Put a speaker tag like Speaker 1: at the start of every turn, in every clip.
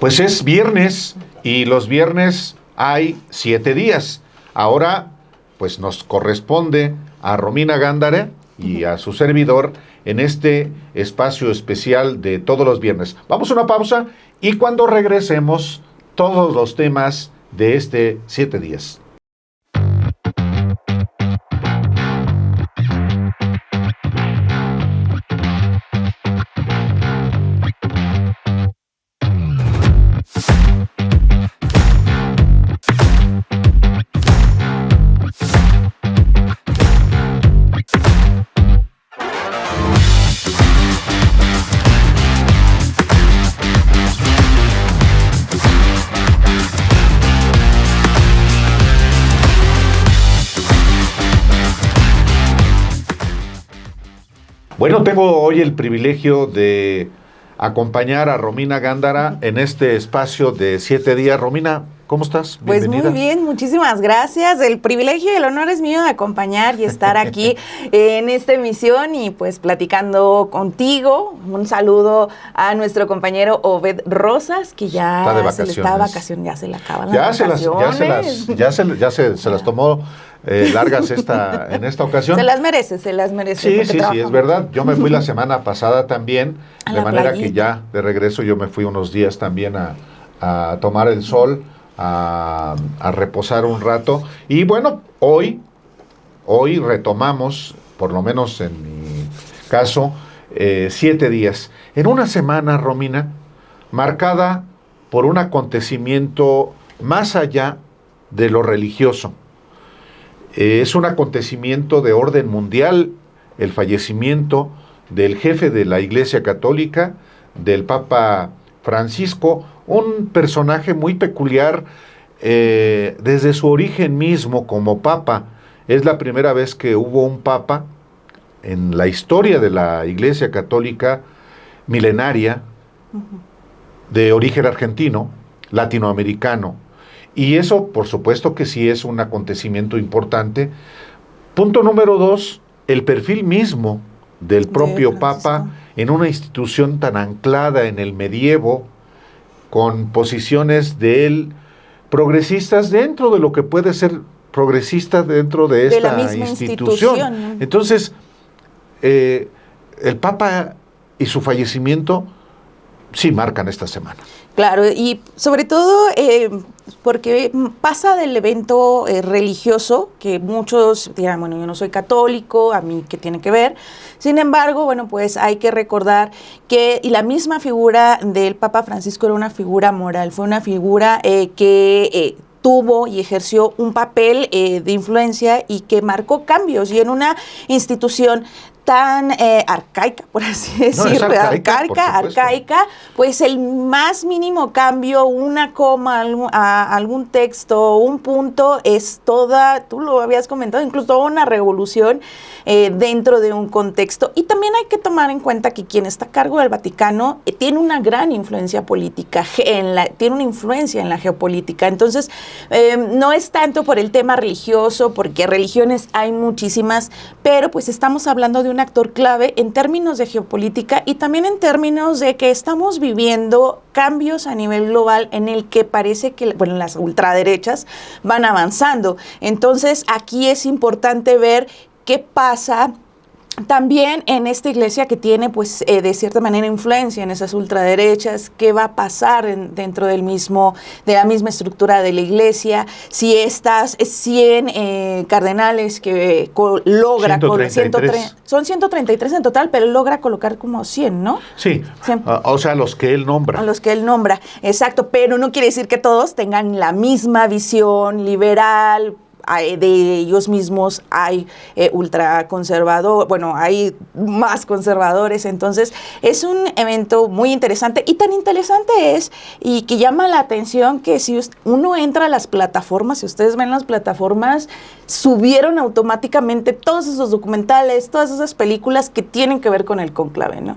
Speaker 1: Pues es viernes y los viernes hay 7 días. Ahora, pues nos corresponde a Romina Gándara y a su servidor en este espacio especial de todos los viernes. Vamos a una pausa y cuando regresemos, todos los temas de este 7 días. Bueno, tengo hoy el privilegio de acompañar a Romina Gándara en este espacio de 7 días. Romina, ¿cómo estás?
Speaker 2: Bienvenida. Pues muy bien, muchísimas gracias. El privilegio y el honor es mío de acompañar y estar aquí en esta emisión y pues platicando contigo. Un saludo a nuestro compañero Obed Rosas, que ya
Speaker 1: está de
Speaker 2: se le está vacacionando, ya se le acaban las vacaciones.
Speaker 1: Se las tomó largas en esta ocasión.
Speaker 2: Se las merece.
Speaker 1: Sí, es verdad. Yo me fui la semana pasada también, de manera que ya de regreso yo me fui unos días también a tomar el sol, a reposar un rato. Y bueno, hoy retomamos, por lo menos en mi caso, 7 días. En una semana, Romina, marcada por un acontecimiento más allá de lo religioso. Es un acontecimiento de orden mundial, el fallecimiento del jefe de la Iglesia Católica, del Papa Francisco, un personaje muy peculiar desde su origen mismo como Papa. Es la primera vez que hubo un Papa en la historia de la Iglesia Católica milenaria, de origen argentino, latinoamericano. Y eso, por supuesto que sí es un acontecimiento importante. Punto número 2, el perfil mismo del propio Papa en una institución tan anclada en el medievo, con posiciones de él progresistas dentro de lo que puede ser progresista dentro de esta institución. Entonces, el Papa y su fallecimiento sí marcan esta semana.
Speaker 2: Claro, y sobre todo porque pasa del evento religioso, que muchos dirán, bueno, yo no soy católico, a mí qué tiene que ver. Sin embargo, bueno, pues hay que recordar que y la misma figura del Papa Francisco era una figura moral, fue una figura que tuvo y ejerció un papel de influencia y que marcó cambios, y en una institución tan arcaica, por así decirlo, arcaica, pues el más mínimo cambio, una coma, algún texto, un punto, es toda, tú lo habías comentado, incluso toda una revolución dentro de un contexto. Y también hay que tomar en cuenta que quien está a cargo del Vaticano tiene una gran influencia política, tiene una influencia en la geopolítica. Entonces, no es tanto por el tema religioso, porque religiones hay muchísimas, pero pues estamos hablando de un actor clave en términos de geopolítica y también en términos de que estamos viviendo cambios a nivel global en el que parece que, bueno, las ultraderechas van avanzando. Entonces, aquí es importante ver qué pasa también en esta iglesia que tiene, pues, de cierta manera influencia en esas ultraderechas. ¿Qué va a pasar dentro de la misma estructura de la iglesia? Si estas 100 cardenales que logra...
Speaker 1: 133.
Speaker 2: Son 133 en total, pero logra colocar como 100, ¿no?
Speaker 1: Sí, o sea, los que él nombra.
Speaker 2: A los que él nombra, exacto, pero no quiere decir que todos tengan la misma visión liberal. De ellos mismos hay ultraconservador, bueno, hay más conservadores. Entonces es un evento muy interesante, y tan interesante es y que llama la atención que si uno entra a las plataformas, si ustedes ven las plataformas, subieron automáticamente todos esos documentales, todas esas películas que tienen que ver con el cónclave, ¿no?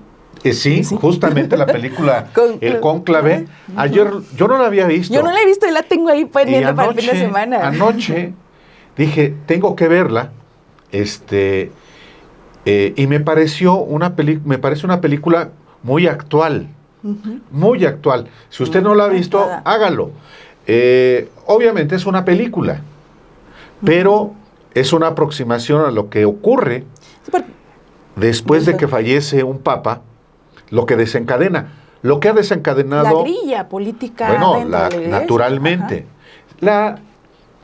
Speaker 1: Sí, justamente la película El Cónclave. Ayer yo no la había visto.
Speaker 2: Yo no la he visto y la tengo ahí pendiente para el fin de semana.
Speaker 1: Anoche dije, tengo que verla, y me parece una película muy actual, muy actual. Si usted no la ha visto, hágalo. Obviamente es una película, pero es una aproximación a lo que ocurre después de que fallece un papa, lo que desencadena. Lo que ha desencadenado...
Speaker 2: La grilla política.
Speaker 1: Bueno, naturalmente. La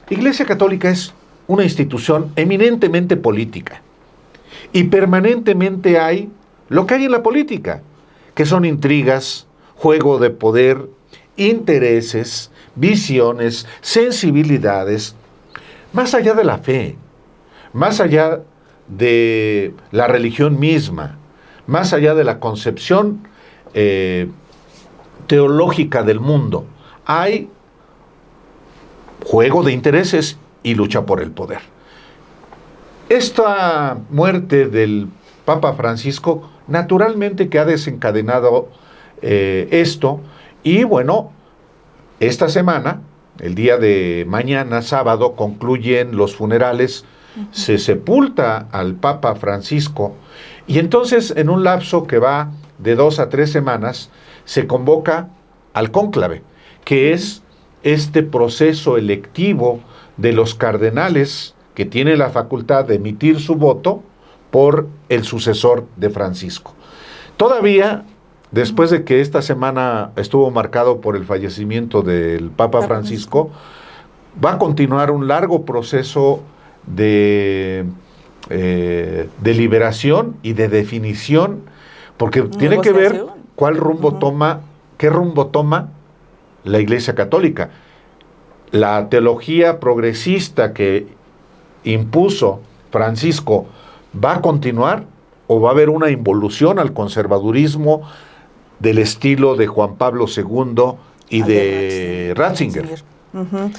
Speaker 1: Iglesia Católica es una institución eminentemente política. Y permanentemente hay lo que hay en la política, que son intrigas, juego de poder, intereses, visiones, sensibilidades, más allá de la fe, más allá de la religión misma, más allá de la concepción teológica del mundo. Hay juego de intereses y lucha por el poder. Esta muerte del Papa Francisco, naturalmente que ha desencadenado esto, y bueno, esta semana, el día de mañana, sábado, concluyen los funerales, se sepulta al Papa Francisco, y entonces en un lapso que va de 2 a 3 semanas, se convoca al cónclave, que es este proceso electivo de los cardenales que tiene la facultad de emitir su voto por el sucesor de Francisco. Todavía, después de que esta semana estuvo marcado por el fallecimiento del Papa Francisco, va a continuar un largo proceso de deliberación y de definición, porque tiene que ver cuál rumbo toma, qué rumbo toma la Iglesia Católica. La teología progresista que impuso Francisco, ¿va a continuar o va a haber una involución al conservadurismo del estilo de Juan Pablo II y de Ratzinger?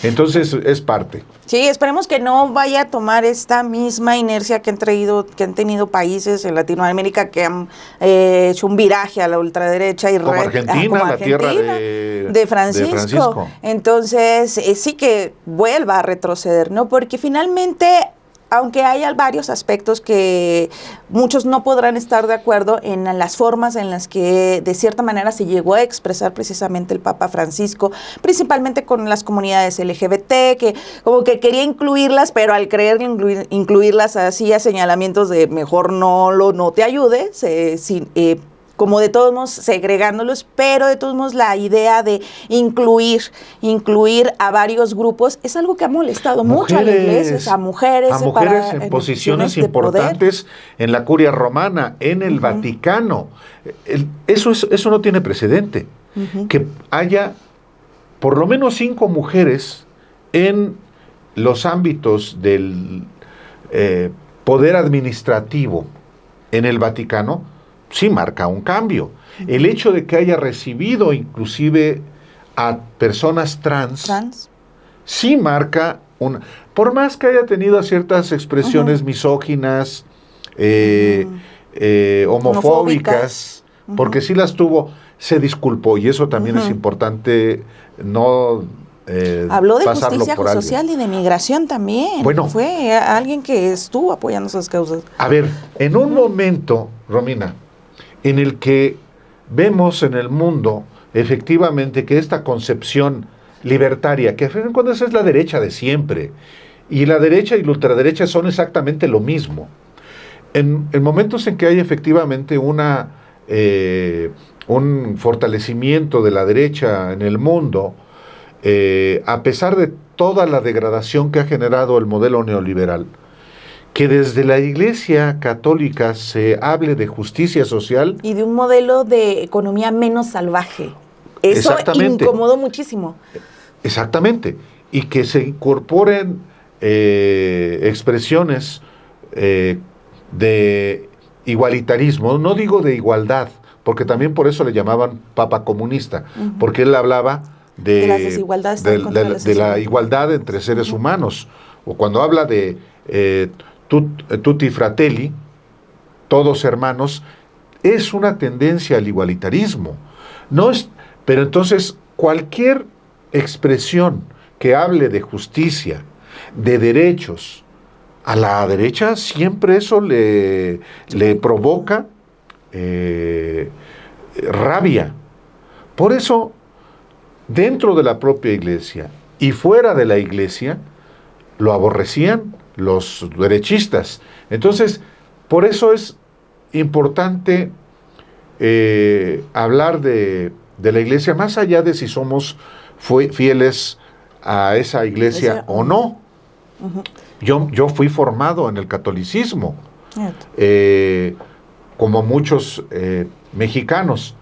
Speaker 1: Entonces es parte.
Speaker 2: Sí, esperemos que no vaya a tomar esta misma inercia que han tenido países en Latinoamérica que han hecho un viraje a la ultraderecha y
Speaker 1: como Argentina, la tierra
Speaker 2: de Francisco. Entonces sí que vuelva a retroceder, ¿no? Porque finalmente, aunque haya varios aspectos que muchos no podrán estar de acuerdo en las formas en las que de cierta manera se llegó a expresar precisamente el Papa Francisco, principalmente con las comunidades LGBT, que como que quería incluirlas, pero al creer incluirlas hacía señalamientos de mejor no te ayudes, como de todos modos segregándolos, pero de todos modos la idea de incluir a varios grupos es algo que ha molestado mucho a la Iglesia, a mujeres
Speaker 1: en posiciones importantes en la curia romana, en el Vaticano. Eso no tiene precedente. Que haya por lo menos 5 mujeres en los ámbitos del poder administrativo en el Vaticano, sí marca un cambio. El hecho de que haya recibido inclusive a personas trans. Sí marca por más que haya tenido ciertas expresiones misóginas, homofóbicas, porque sí las tuvo, se disculpó, y eso también es importante no
Speaker 2: habló de justicia social y de migración también.
Speaker 1: Bueno,
Speaker 2: fue alguien que estuvo apoyando esas causas.
Speaker 1: A ver, en un momento, Romina, en el que vemos en el mundo efectivamente que esta concepción libertaria, que a fin de cuentas es la derecha de siempre, y la derecha y la ultraderecha son exactamente lo mismo. En momentos en que hay efectivamente un fortalecimiento de la derecha en el mundo, a pesar de toda la degradación que ha generado el modelo neoliberal, que desde la Iglesia Católica se hable de justicia social.
Speaker 2: Y de un modelo de economía menos salvaje. Eso incomodó muchísimo.
Speaker 1: Exactamente. Y que se incorporen expresiones de igualitarismo, no digo de igualdad, porque también por eso le llamaban Papa comunista, porque él hablaba de las desigualdades, de la igualdad entre seres humanos. O cuando habla de tutti fratelli, todos hermanos, es una tendencia al igualitarismo. Pero entonces cualquier expresión que hable de justicia, de derechos, a la derecha siempre eso le provoca rabia, Por eso, dentro de la propia iglesia y fuera de la iglesia, lo aborrecían los derechistas. Entonces, por eso es importante hablar de la iglesia, más allá de si somos fieles a esa iglesia o no. Yo fui formado en el catolicismo, como muchos mexicanos.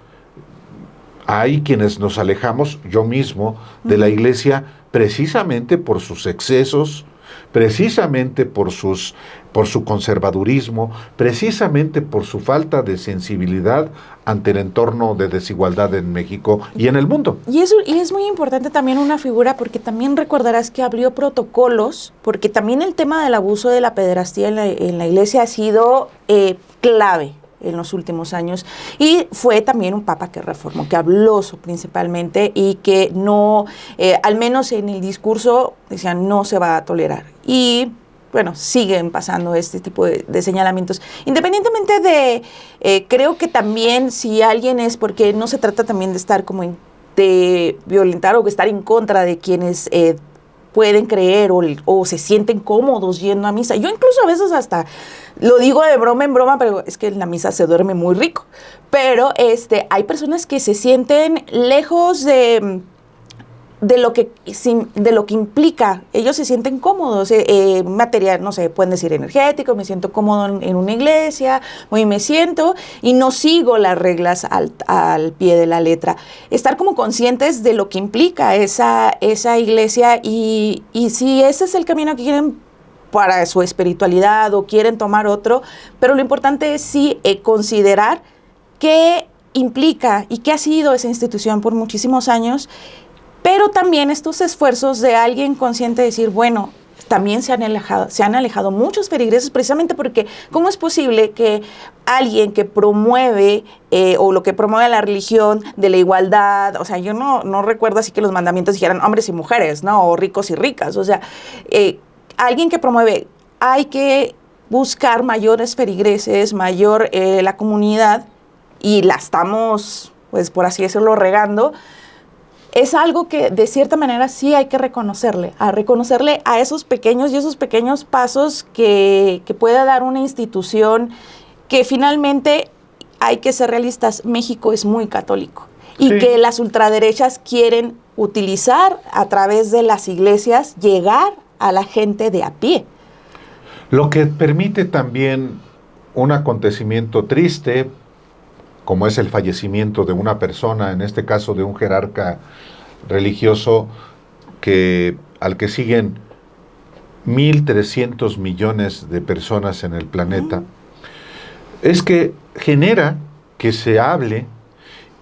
Speaker 1: Hay quienes nos alejamos, yo mismo, de la iglesia precisamente por sus excesos, precisamente por su conservadurismo, precisamente por su falta de sensibilidad ante el entorno de desigualdad en México y en el mundo.
Speaker 2: Y es muy importante también una figura, porque también recordarás que abrió protocolos, porque también el tema del abuso de la pederastía en la iglesia ha sido clave en los últimos años, y fue también un papa que reformó, que habló principalmente, y que no, al menos en el discurso, decían no se va a tolerar. Y bueno, siguen pasando este tipo de señalamientos. Independientemente de, creo que también si alguien es, porque no se trata también de estar como de violentar o estar en contra de quienes pueden creer o se sienten cómodos yendo a misa. Yo incluso a veces hasta lo digo de broma en broma, pero es que en la misa se duerme muy rico. Pero hay personas que se sienten lejos de lo que implica. Ellos se sienten cómodos, material, no sé, pueden decir energético, me siento cómodo en una iglesia, hoy me siento y no sigo las reglas al pie de la letra. Estar como conscientes de lo que implica esa iglesia, y si ese es el camino que quieren para su espiritualidad o quieren tomar otro, pero lo importante es sí considerar qué implica y qué ha sido esa institución por muchísimos años. Pero también estos esfuerzos de alguien consciente de decir, bueno, también se han alejado muchos feligreses, precisamente porque ¿cómo es posible que alguien que promueve o lo que promueve la religión de la igualdad, o sea, yo no recuerdo así que los mandamientos dijeran hombres y mujeres, ¿no? O ricos y ricas, o sea, alguien que promueve, hay que buscar mayores feligreses, mayor la comunidad, y la estamos, pues por así decirlo, regando. Es algo que de cierta manera sí hay que reconocerle a esos pequeños pasos que pueda dar una institución que finalmente, hay que ser realistas, México es muy católico, y sí, que las ultraderechas quieren utilizar a través de las iglesias llegar a la gente de a pie.
Speaker 1: Lo que permite también un acontecimiento triste, como es el fallecimiento de una persona, en este caso de un jerarca religioso, al que siguen 1.300 millones de personas en el planeta, es que genera que se hable,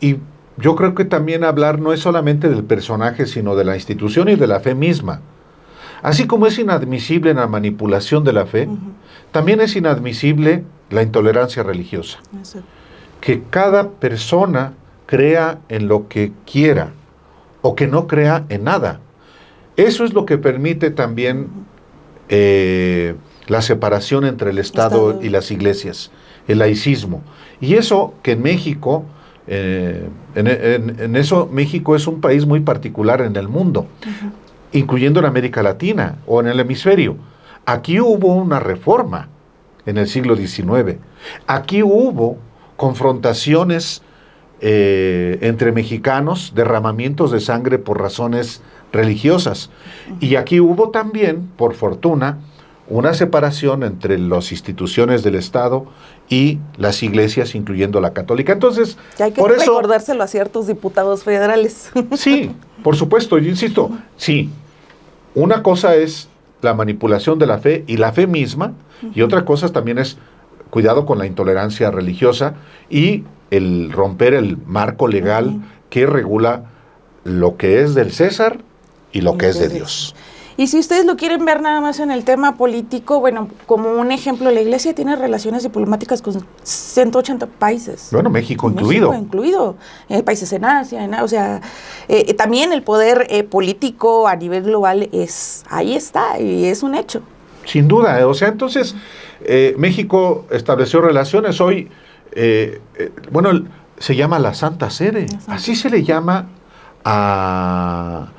Speaker 1: y yo creo que también hablar no es solamente del personaje, sino de la institución y de la fe misma. Así como es inadmisible la manipulación de la fe, también es inadmisible la intolerancia religiosa. Eso. Que cada persona crea en lo que quiera o que no crea en nada. Eso es lo que permite también la separación entre el Estado y las iglesias, el laicismo. Y eso que en México, en eso México es un país muy particular en el mundo, incluyendo en América Latina o en el hemisferio. Aquí hubo una reforma en el siglo XIX. Aquí hubo confrontaciones entre mexicanos, derramamientos de sangre por razones religiosas. Y aquí hubo también, por fortuna, una separación entre las instituciones del Estado y las iglesias, incluyendo la católica. Entonces,
Speaker 2: ya hay que por recordárselo a ciertos diputados federales.
Speaker 1: Sí, por supuesto, yo insisto, sí. Una cosa es la manipulación de la fe y la fe misma, y otra cosa también es cuidado con la intolerancia religiosa y el romper el marco legal que regula lo que es del César y lo que es de Dios.
Speaker 2: Y si ustedes lo quieren ver nada más en el tema político, bueno, como un ejemplo, la iglesia tiene relaciones diplomáticas con 180 países.
Speaker 1: Bueno, México incluido.
Speaker 2: México incluido, países en Asia, o sea, también el poder político a nivel global ahí está, y es un hecho.
Speaker 1: Sin duda, o sea, entonces México estableció relaciones hoy, bueno, se llama la Santa Sede. Así se le llama al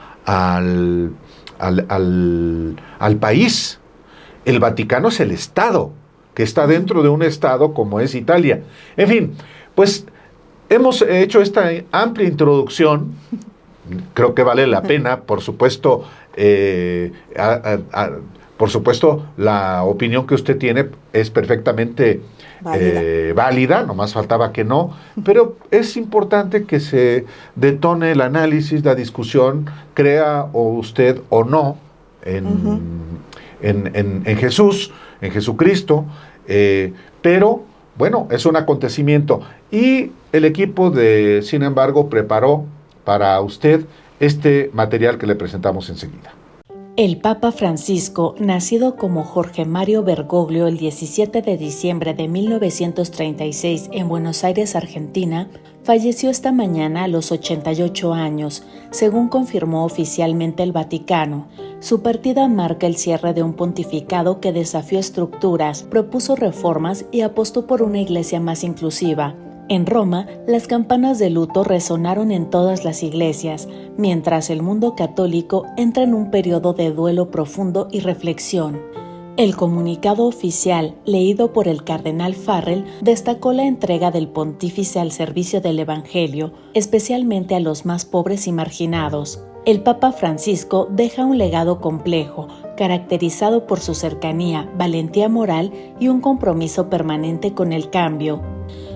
Speaker 1: país. El Vaticano es el Estado, que está dentro de un Estado como es Italia. En fin, pues hemos hecho esta amplia introducción. Creo que vale la pena, por supuesto, la opinión que usted tiene es perfectamente válida, nomás faltaba que no, pero es importante que se detone el análisis, la discusión, crea o usted o no en Jesús, en Jesucristo, pero bueno, es un acontecimiento y el equipo sin embargo, preparó para usted este material que le presentamos enseguida.
Speaker 3: El Papa Francisco, nacido como Jorge Mario Bergoglio el 17 de diciembre de 1936 en Buenos Aires, Argentina, falleció esta mañana a los 88 años, según confirmó oficialmente el Vaticano. Su partida marca el cierre de un pontificado que desafió estructuras, propuso reformas y apostó por una iglesia más inclusiva. En Roma, las campanas de luto resonaron en todas las iglesias, mientras el mundo católico entra en un periodo de duelo profundo y reflexión. El comunicado oficial, leído por el cardenal Farrell, destacó la entrega del pontífice al servicio del Evangelio, especialmente a los más pobres y marginados. El Papa Francisco deja un legado complejo, caracterizado por su cercanía, valentía moral y un compromiso permanente con el cambio.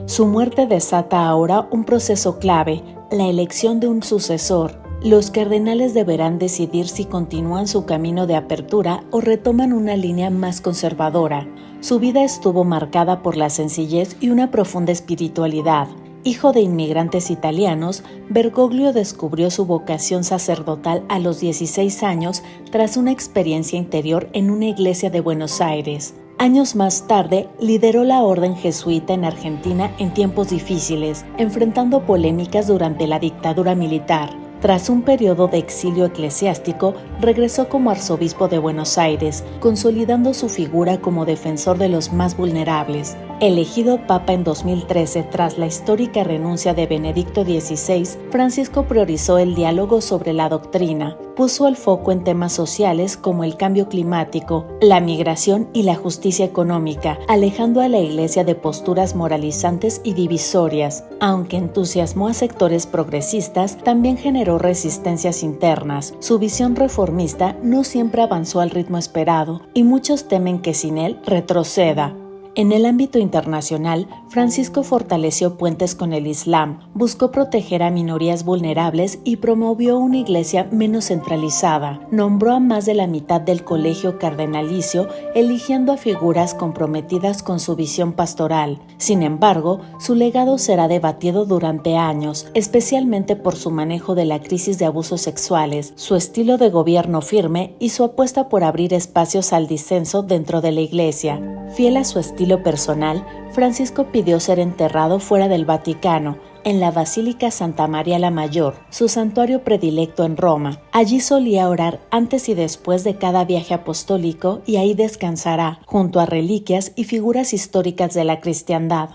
Speaker 3: Su muerte desata ahora un proceso clave, la elección de un sucesor. Los cardenales deberán decidir si continúan su camino de apertura o retoman una línea más conservadora. Su vida estuvo marcada por la sencillez y una profunda espiritualidad. Hijo de inmigrantes italianos, Bergoglio descubrió su vocación sacerdotal a los 16 años tras una experiencia interior en una iglesia de Buenos Aires. Años más tarde, lideró la orden jesuita en Argentina en tiempos difíciles, enfrentando polémicas durante la dictadura militar. Tras un periodo de exilio eclesiástico, regresó como arzobispo de Buenos Aires, consolidando su figura como defensor de los más vulnerables. Elegido papa en 2013 tras la histórica renuncia de Benedicto XVI, Francisco priorizó el diálogo sobre la doctrina. Puso el foco en temas sociales como el cambio climático, la migración y la justicia económica, alejando a la Iglesia de posturas moralizantes y divisorias. Aunque entusiasmó a sectores progresistas, también generó resistencias internas. Su visión reformista no siempre avanzó al ritmo esperado, y muchos temen que sin él retroceda. En el ámbito internacional, Francisco fortaleció puentes con el Islam, buscó proteger a minorías vulnerables y promovió una iglesia menos centralizada. Nombró a más de la mitad del colegio cardenalicio, eligiendo a figuras comprometidas con su visión pastoral. Sin embargo, su legado será debatido durante años, especialmente por su manejo de la crisis de abusos sexuales, su estilo de gobierno firme y su apuesta por abrir espacios al disenso dentro de la iglesia. Fiel a su estilo personal, Francisco pidió ser enterrado fuera del Vaticano, en la Basílica Santa María la Mayor, su santuario predilecto en Roma. Allí solía orar antes y después de cada viaje apostólico y ahí descansará, junto a reliquias y figuras históricas de la cristiandad.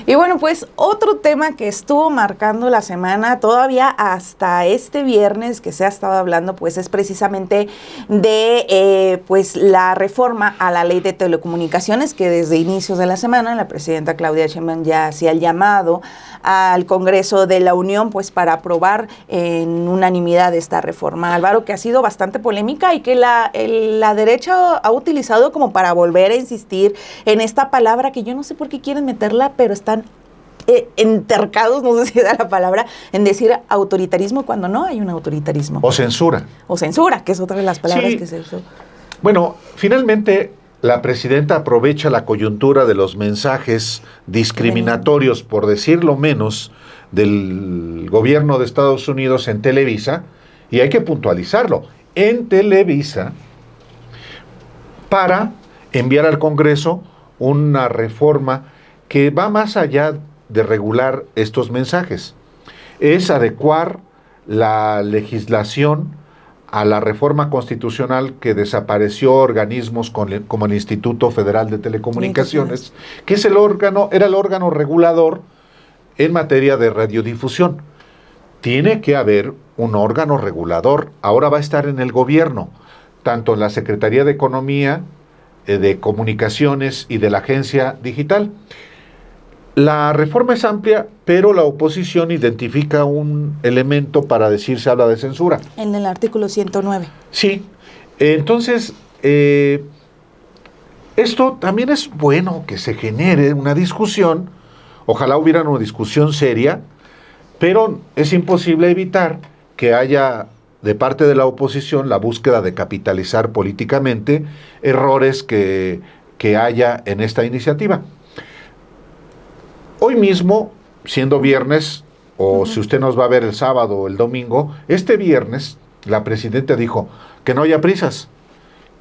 Speaker 2: Y bueno, pues otro tema que estuvo marcando la semana todavía hasta este viernes que se ha estado hablando, pues es precisamente de pues la reforma a la ley de telecomunicaciones, que desde inicios de la semana la presidenta Claudia Sheinbaum ya hacía el llamado al Congreso de la Unión pues para aprobar en unanimidad esta reforma, Álvaro, que ha sido bastante polémica y que la derecha ha utilizado como para volver a insistir en esta palabra que yo no sé por qué quieren meterla, pero están entercados, no sé si da la palabra, en decir autoritarismo cuando no hay un autoritarismo.
Speaker 1: O censura.
Speaker 2: O censura, que es otra de las palabras que se usó.
Speaker 1: Bueno, finalmente la presidenta aprovecha la coyuntura de los mensajes discriminatorios, por decirlo menos, del gobierno de Estados Unidos en Televisa, y hay que puntualizarlo, en Televisa, para enviar al Congreso una reforma que va más allá de regular estos mensajes. Es adecuar la legislación a la reforma constitucional que desapareció organismos como el Instituto Federal de Telecomunicaciones, que es era el órgano regulador en materia de radiodifusión. Tiene que haber un órgano regulador. Ahora va a estar en el gobierno, tanto en la Secretaría de Economía, de Comunicaciones y de la Agencia Digital. La reforma es amplia, pero la oposición identifica un elemento para decir se habla de censura.
Speaker 2: En el artículo 109.
Speaker 1: Sí, entonces esto también es bueno que se genere una discusión. Ojalá hubiera una discusión seria, pero es imposible evitar que haya de parte de la oposición la búsqueda de capitalizar políticamente errores que haya en esta iniciativa. Hoy mismo, siendo viernes, o si usted nos va a ver el sábado o el domingo, este viernes la presidenta dijo que no haya prisas,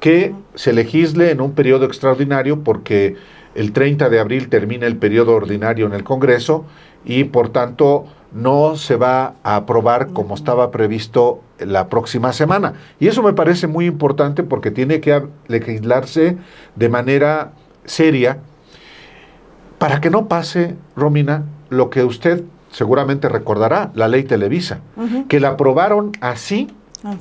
Speaker 1: que se legisle en un periodo extraordinario porque el 30 de abril termina el periodo ordinario en el Congreso y por tanto no se va a aprobar como estaba previsto la próxima semana. Y eso me parece muy importante porque tiene que legislarse de manera seria para que no pase, Romina, lo que usted seguramente recordará, la ley Televisa, que la aprobaron así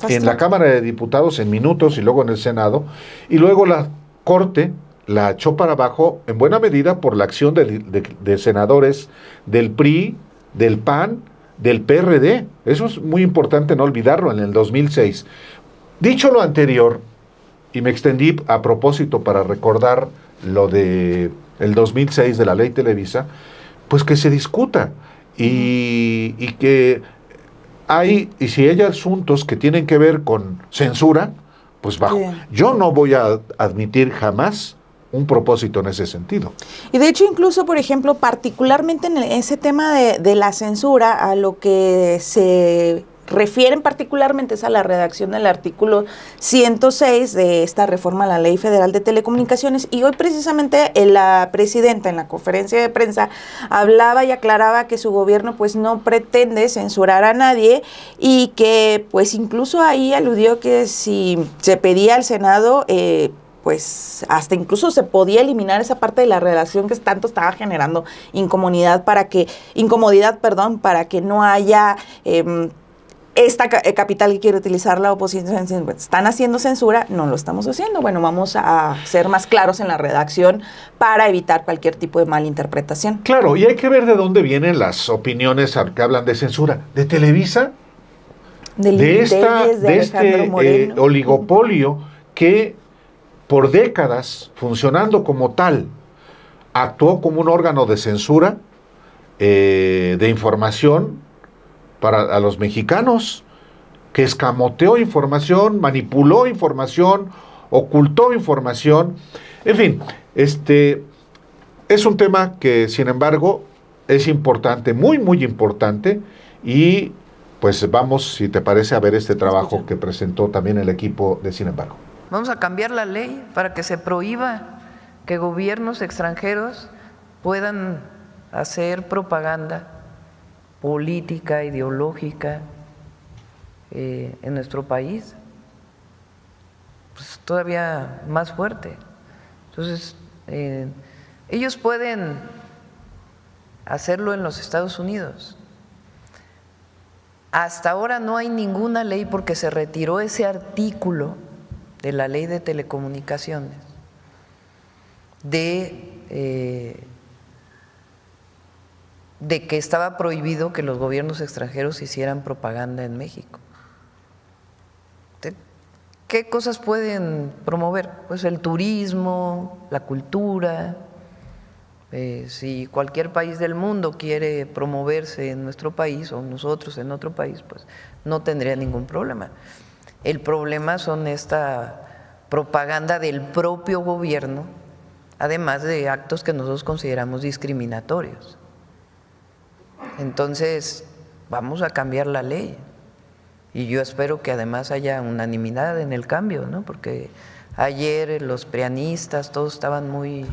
Speaker 1: en la Cámara de Diputados en minutos y luego en el Senado, y luego la Corte la echó para abajo en buena medida por la acción de senadores del PRI, del PAN, del PRD. Eso es muy importante no olvidarlo, en el 2006. Dicho lo anterior, y me extendí a propósito para recordar lo de el 2006 de la ley Televisa, pues que se discuta y que hay, y si hay asuntos que tienen que ver con censura, pues bajo. Bien. Yo no voy a admitir jamás un propósito en ese sentido.
Speaker 2: Y de hecho, incluso, por ejemplo, particularmente en ese tema de la censura, a lo que se refieren particularmente es a la redacción del artículo 106 de esta reforma a la Ley Federal de Telecomunicaciones, y hoy precisamente la presidenta en la conferencia de prensa hablaba y aclaraba que su gobierno pues no pretende censurar a nadie, y que pues incluso ahí aludió que si se pedía al Senado pues hasta incluso se podía eliminar esa parte de la redacción que tanto estaba generando incomodidad para que no haya esta capital que quiere utilizar la oposición. Están haciendo censura, no lo estamos haciendo. Bueno, vamos a ser más claros en la redacción para evitar cualquier tipo de malinterpretación.
Speaker 1: Claro, y hay que ver de dónde vienen las opiniones que hablan de censura. ¿De Televisa? De este oligopolio que por décadas, funcionando como tal, actuó como un órgano de censura de información para los mexicanos, que escamoteó información, manipuló información, ocultó información. En fin, es un tema que, sin embargo, es importante, muy, muy importante, y pues vamos, si te parece, a ver este trabajo que presentó también el equipo de Sin embargo.
Speaker 4: Vamos a cambiar la ley para que se prohíba que gobiernos extranjeros puedan hacer propaganda política, ideológica en nuestro país, pues todavía más fuerte. Entonces, ellos pueden hacerlo en los Estados Unidos. Hasta ahora no hay ninguna ley porque se retiró ese artículo de la Ley de Telecomunicaciones de que estaba prohibido que los gobiernos extranjeros hicieran propaganda en México. ¿Qué cosas pueden promover? Pues el turismo, la cultura. Si cualquier país del mundo quiere promoverse en nuestro país o nosotros en otro país, pues no tendría ningún problema. El problema son esta propaganda del propio gobierno, además de actos que nosotros consideramos discriminatorios. Entonces, vamos a cambiar la ley, y yo espero que además haya unanimidad en el cambio, ¿no? Porque ayer los prianistas todos estaban muy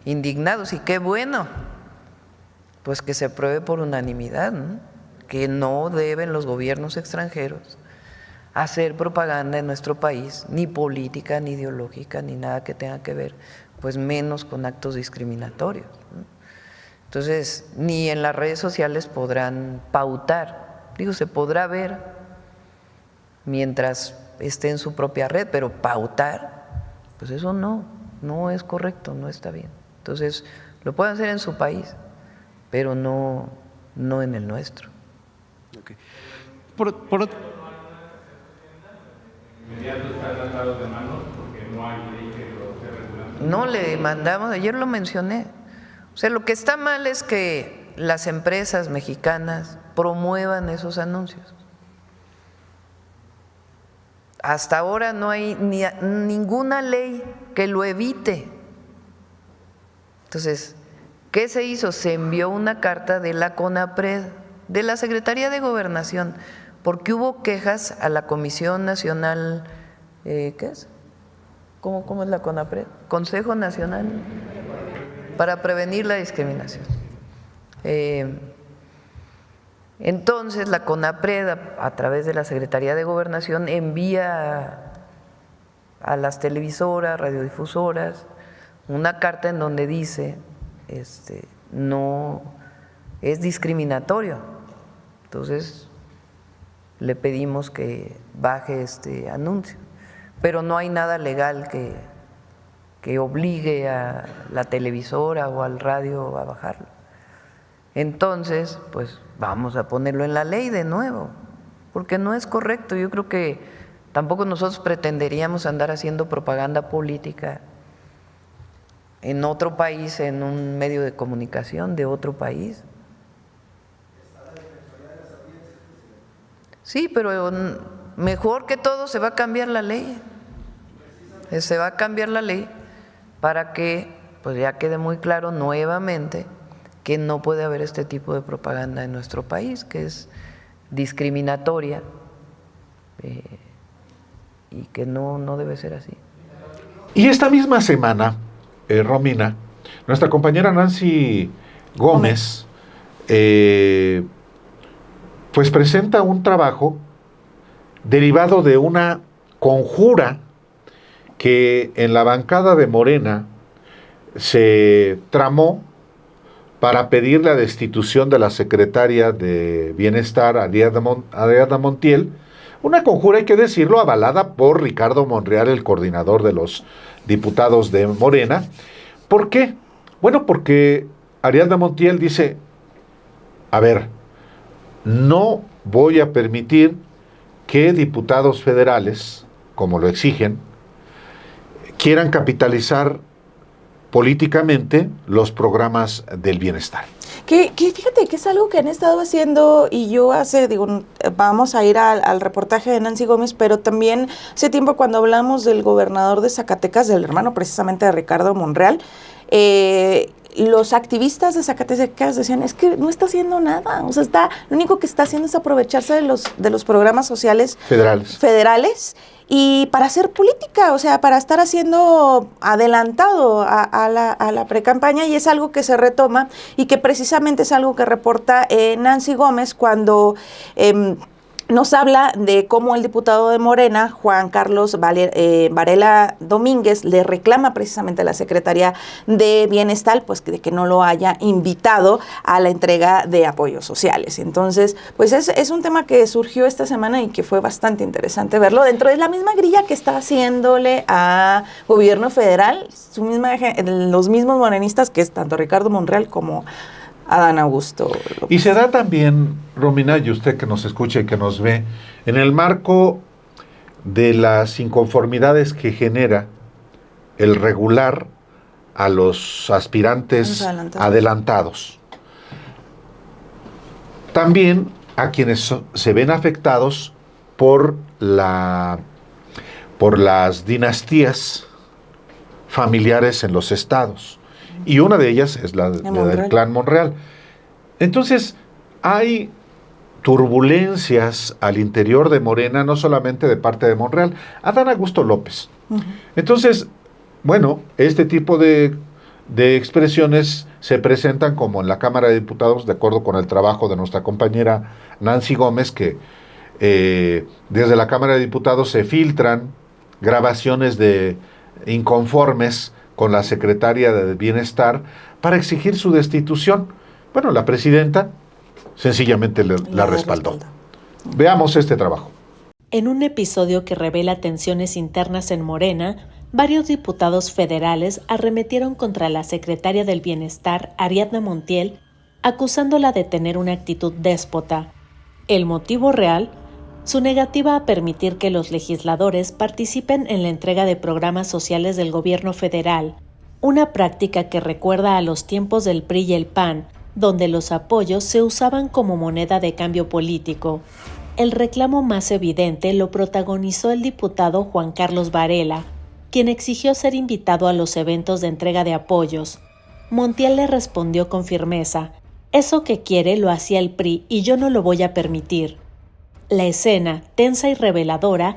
Speaker 4: indignados, y qué bueno, pues que se apruebe por unanimidad, ¿no? Que no deben los gobiernos extranjeros hacer propaganda en nuestro país, ni política, ni ideológica, ni nada que tenga que ver, pues menos con actos discriminatorios, ¿no? Entonces, ni en las redes sociales podrán pautar. Digo, se podrá ver mientras esté en su propia red, pero pautar, pues eso no es correcto, no está bien. Entonces, lo pueden hacer en su país, pero no en el nuestro.
Speaker 5: Okay.
Speaker 4: No le mandamos, ayer lo mencioné. O sea, lo que está mal es que las empresas mexicanas promuevan esos anuncios. Hasta ahora no hay ninguna ley que lo evite. Entonces, ¿qué se hizo? Se envió una carta de la CONAPRED, de la Secretaría de Gobernación, porque hubo quejas a la Comisión Nacional, ¿qué es? ¿Cómo es la CONAPRED? Consejo Nacional para Prevenir la Discriminación. Entonces, la CONAPRED, a través de la Secretaría de Gobernación, envía a las televisoras, radiodifusoras, una carta en donde dice, no es discriminatorio. Entonces, le pedimos que baje este anuncio, pero no hay nada legal que obligue a la televisora o al radio a bajarlo. Entonces, pues vamos a ponerlo en la ley de nuevo, porque no es correcto. Yo creo que tampoco nosotros pretenderíamos andar haciendo propaganda política en otro país, en un medio de comunicación de otro país. Sí, pero mejor que todo se va a cambiar la ley. Se va a cambiar la ley para que pues ya quede muy claro nuevamente que no puede haber este tipo de propaganda en nuestro país, que es discriminatoria y que no debe ser así.
Speaker 1: Y esta misma semana, Romina, nuestra compañera Nancy Gómez, pues presenta un trabajo derivado de una conjura que en la bancada de Morena se tramó para pedir la destitución de la secretaria de Bienestar, Ariadna Montiel, una conjura, hay que decirlo, avalada por Ricardo Monreal, el coordinador de los diputados de Morena. ¿Por qué? Bueno, porque Ariadna Montiel dice, a ver, no voy a permitir que diputados federales, como lo exigen, quieran capitalizar políticamente los programas del bienestar.
Speaker 2: Que fíjate que es algo que han estado haciendo y yo vamos a ir al reportaje de Nancy Gómez, pero también hace tiempo cuando hablamos del gobernador de Zacatecas, del hermano precisamente de Ricardo Monreal, los activistas de Zacatecas decían, es que no está haciendo nada, o sea, lo único que está haciendo es aprovecharse de los programas sociales federales y para hacer política, o sea, para estar haciendo adelantado a la precampaña, y es algo que se retoma y que precisamente es algo que reporta Nancy Gómez cuando nos habla de cómo el diputado de Morena, Juan Carlos Varela Domínguez, le reclama precisamente a la Secretaría de Bienestar, pues de que no lo haya invitado a la entrega de apoyos sociales. Entonces, pues es un tema que surgió esta semana y que fue bastante interesante verlo dentro de la misma grilla que está haciéndole a gobierno federal, los mismos morenistas, que es tanto Ricardo Monreal como Adán Augusto López.
Speaker 1: Y se da también, Romina, y usted que nos escucha y que nos ve, en el marco de las inconformidades que genera el regular a los aspirantes adelantados. También a quienes se ven afectados por las dinastías familiares en los estados. Y una de ellas es la del clan Monreal. Entonces, hay turbulencias al interior de Morena, no solamente de parte de Monreal, Adán Augusto López. Entonces, bueno, este tipo de expresiones se presentan como en la Cámara de Diputados, de acuerdo con el trabajo de nuestra compañera Nancy Gómez, que desde la Cámara de Diputados se filtran grabaciones de inconformes con la secretaria de Bienestar para exigir su destitución. Bueno, la presidenta sencillamente la respaldó. Veamos este trabajo.
Speaker 3: En un episodio que revela tensiones internas en Morena, varios diputados federales arremetieron contra la secretaria del Bienestar, Ariadna Montiel, acusándola de tener una actitud déspota. ¿El motivo real? Su negativa a permitir que los legisladores participen en la entrega de programas sociales del gobierno federal, una práctica que recuerda a los tiempos del PRI y el PAN, donde los apoyos se usaban como moneda de cambio político. El reclamo más evidente lo protagonizó el diputado Juan Carlos Varela, quien exigió ser invitado a los eventos de entrega de apoyos. Montiel le respondió con firmeza: «Eso que quiere lo hacía el PRI y yo no lo voy a permitir». La escena, tensa y reveladora,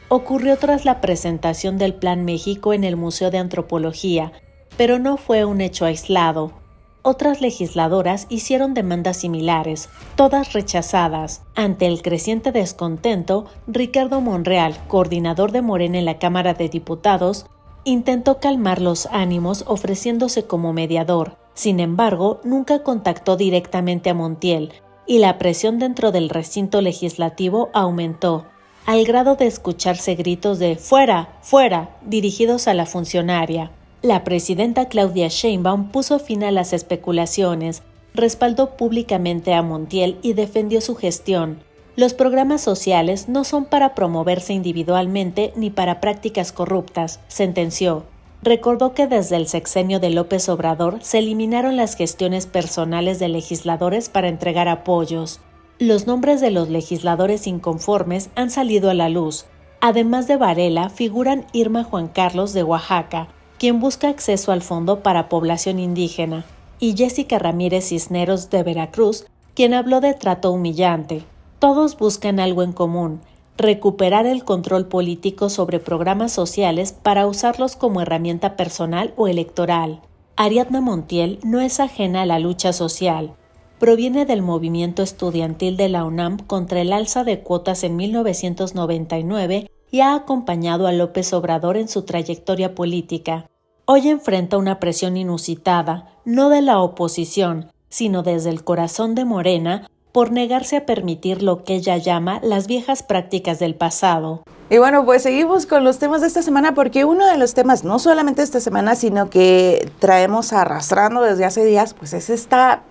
Speaker 3: ocurrió tras la presentación del Plan México en el Museo de Antropología, pero no fue un hecho aislado. Otras legisladoras hicieron demandas similares, todas rechazadas. Ante el creciente descontento, Ricardo Monreal, coordinador de Morena en la Cámara de Diputados, intentó calmar los ánimos ofreciéndose como mediador. Sin embargo, nunca contactó directamente a Montiel, y la presión dentro del recinto legislativo aumentó, al grado de escucharse gritos de «¡Fuera! ¡Fuera!» dirigidos a la funcionaria. La presidenta Claudia Sheinbaum puso fin a las especulaciones, respaldó públicamente a Montiel y defendió su gestión. Los programas sociales no son para promoverse individualmente ni para prácticas corruptas, sentenció. Recordó que desde el sexenio de López Obrador se eliminaron las gestiones personales de legisladores para entregar apoyos. Los nombres de los legisladores inconformes han salido a la luz. Además de Varela, figuran Irma Juan Carlos de Oaxaca, quien busca acceso al fondo para población indígena, y Jessica Ramírez Cisneros de Veracruz, quien habló de trato humillante. Todos buscan algo en común: recuperar el control político sobre programas sociales para usarlos como herramienta personal o electoral. Ariadna Montiel no es ajena a la lucha social. Proviene del movimiento estudiantil de la UNAM contra el alza de cuotas en 1999 y ha acompañado a López Obrador en su trayectoria política. Hoy enfrenta una presión inusitada, no de la oposición, sino desde el corazón de Morena, por negarse a permitir lo que ella llama las viejas prácticas del pasado.
Speaker 2: Y bueno, pues seguimos con los temas de esta semana, porque uno de los temas, no solamente de esta semana, sino que traemos arrastrando desde hace días, pues es esta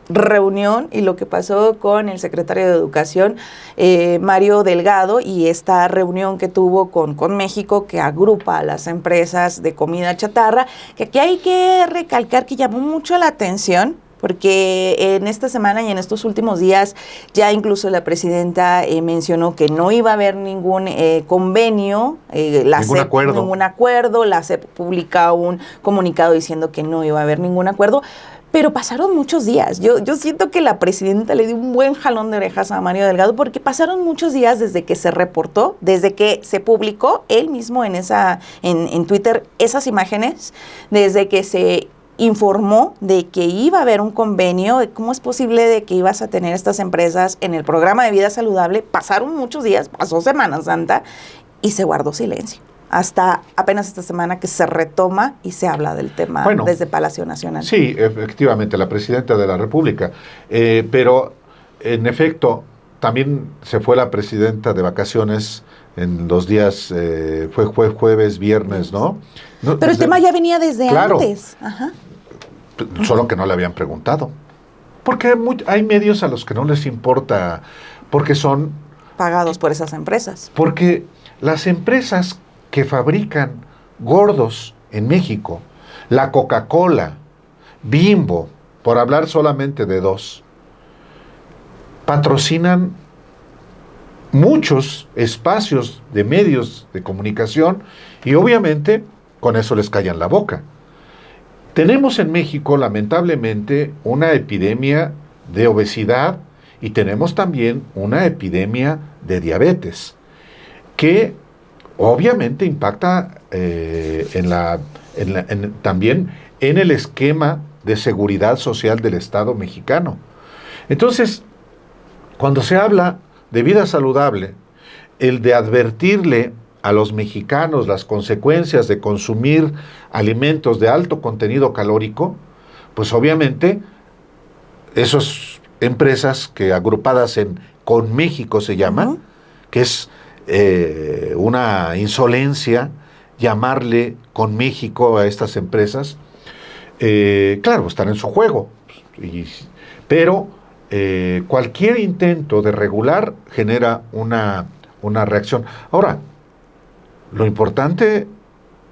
Speaker 2: reunión y lo que pasó con el secretario de Educación, Mario Delgado, y esta reunión que tuvo con México, que agrupa a las empresas de comida chatarra, que aquí hay que recalcar que llamó mucho la atención, porque en esta semana y en estos últimos días ya incluso la presidenta mencionó que no iba a haber ningún convenio, ningún acuerdo, la CEP publica un comunicado diciendo que no iba a haber ningún acuerdo. Pero pasaron muchos días. Yo siento que la presidenta le dio un buen jalón de orejas a Mario Delgado, porque pasaron muchos días desde que se reportó, desde que se publicó él mismo en Twitter esas imágenes, desde que se informó de que iba a haber un convenio, de cómo es posible de que ibas a tener estas empresas en el programa de vida saludable. Pasaron muchos días, pasó Semana Santa y se guardó silencio. Hasta apenas esta semana que se retoma y se habla del tema desde Palacio Nacional. Sí,
Speaker 1: efectivamente, la presidenta de la República. Pero, en efecto, también se fue la presidenta de vacaciones en los días, fue jueves, viernes, ¿no?
Speaker 2: Pero el tema ya venía desde antes. Ajá.
Speaker 1: Solo que no le habían preguntado. Porque hay medios a los que no les importa, porque son
Speaker 2: pagados por esas empresas.
Speaker 1: Porque las empresas que fabrican gordos en México, la Coca-Cola, Bimbo, por hablar solamente de dos, patrocinan muchos espacios de medios de comunicación y obviamente con eso les callan la boca. Tenemos en México, lamentablemente, una epidemia de obesidad y tenemos también una epidemia de diabetes, que obviamente impacta también en el esquema de seguridad social del Estado mexicano. Entonces, cuando se habla de vida saludable, el de advertirle a los mexicanos las consecuencias de consumir alimentos de alto contenido calórico, pues obviamente esas empresas que agrupadas en Con México se llaman, que es una insolencia llamarle Con México a estas empresas, claro, están en su juego, pero cualquier intento de regular genera una reacción. Ahora, lo importante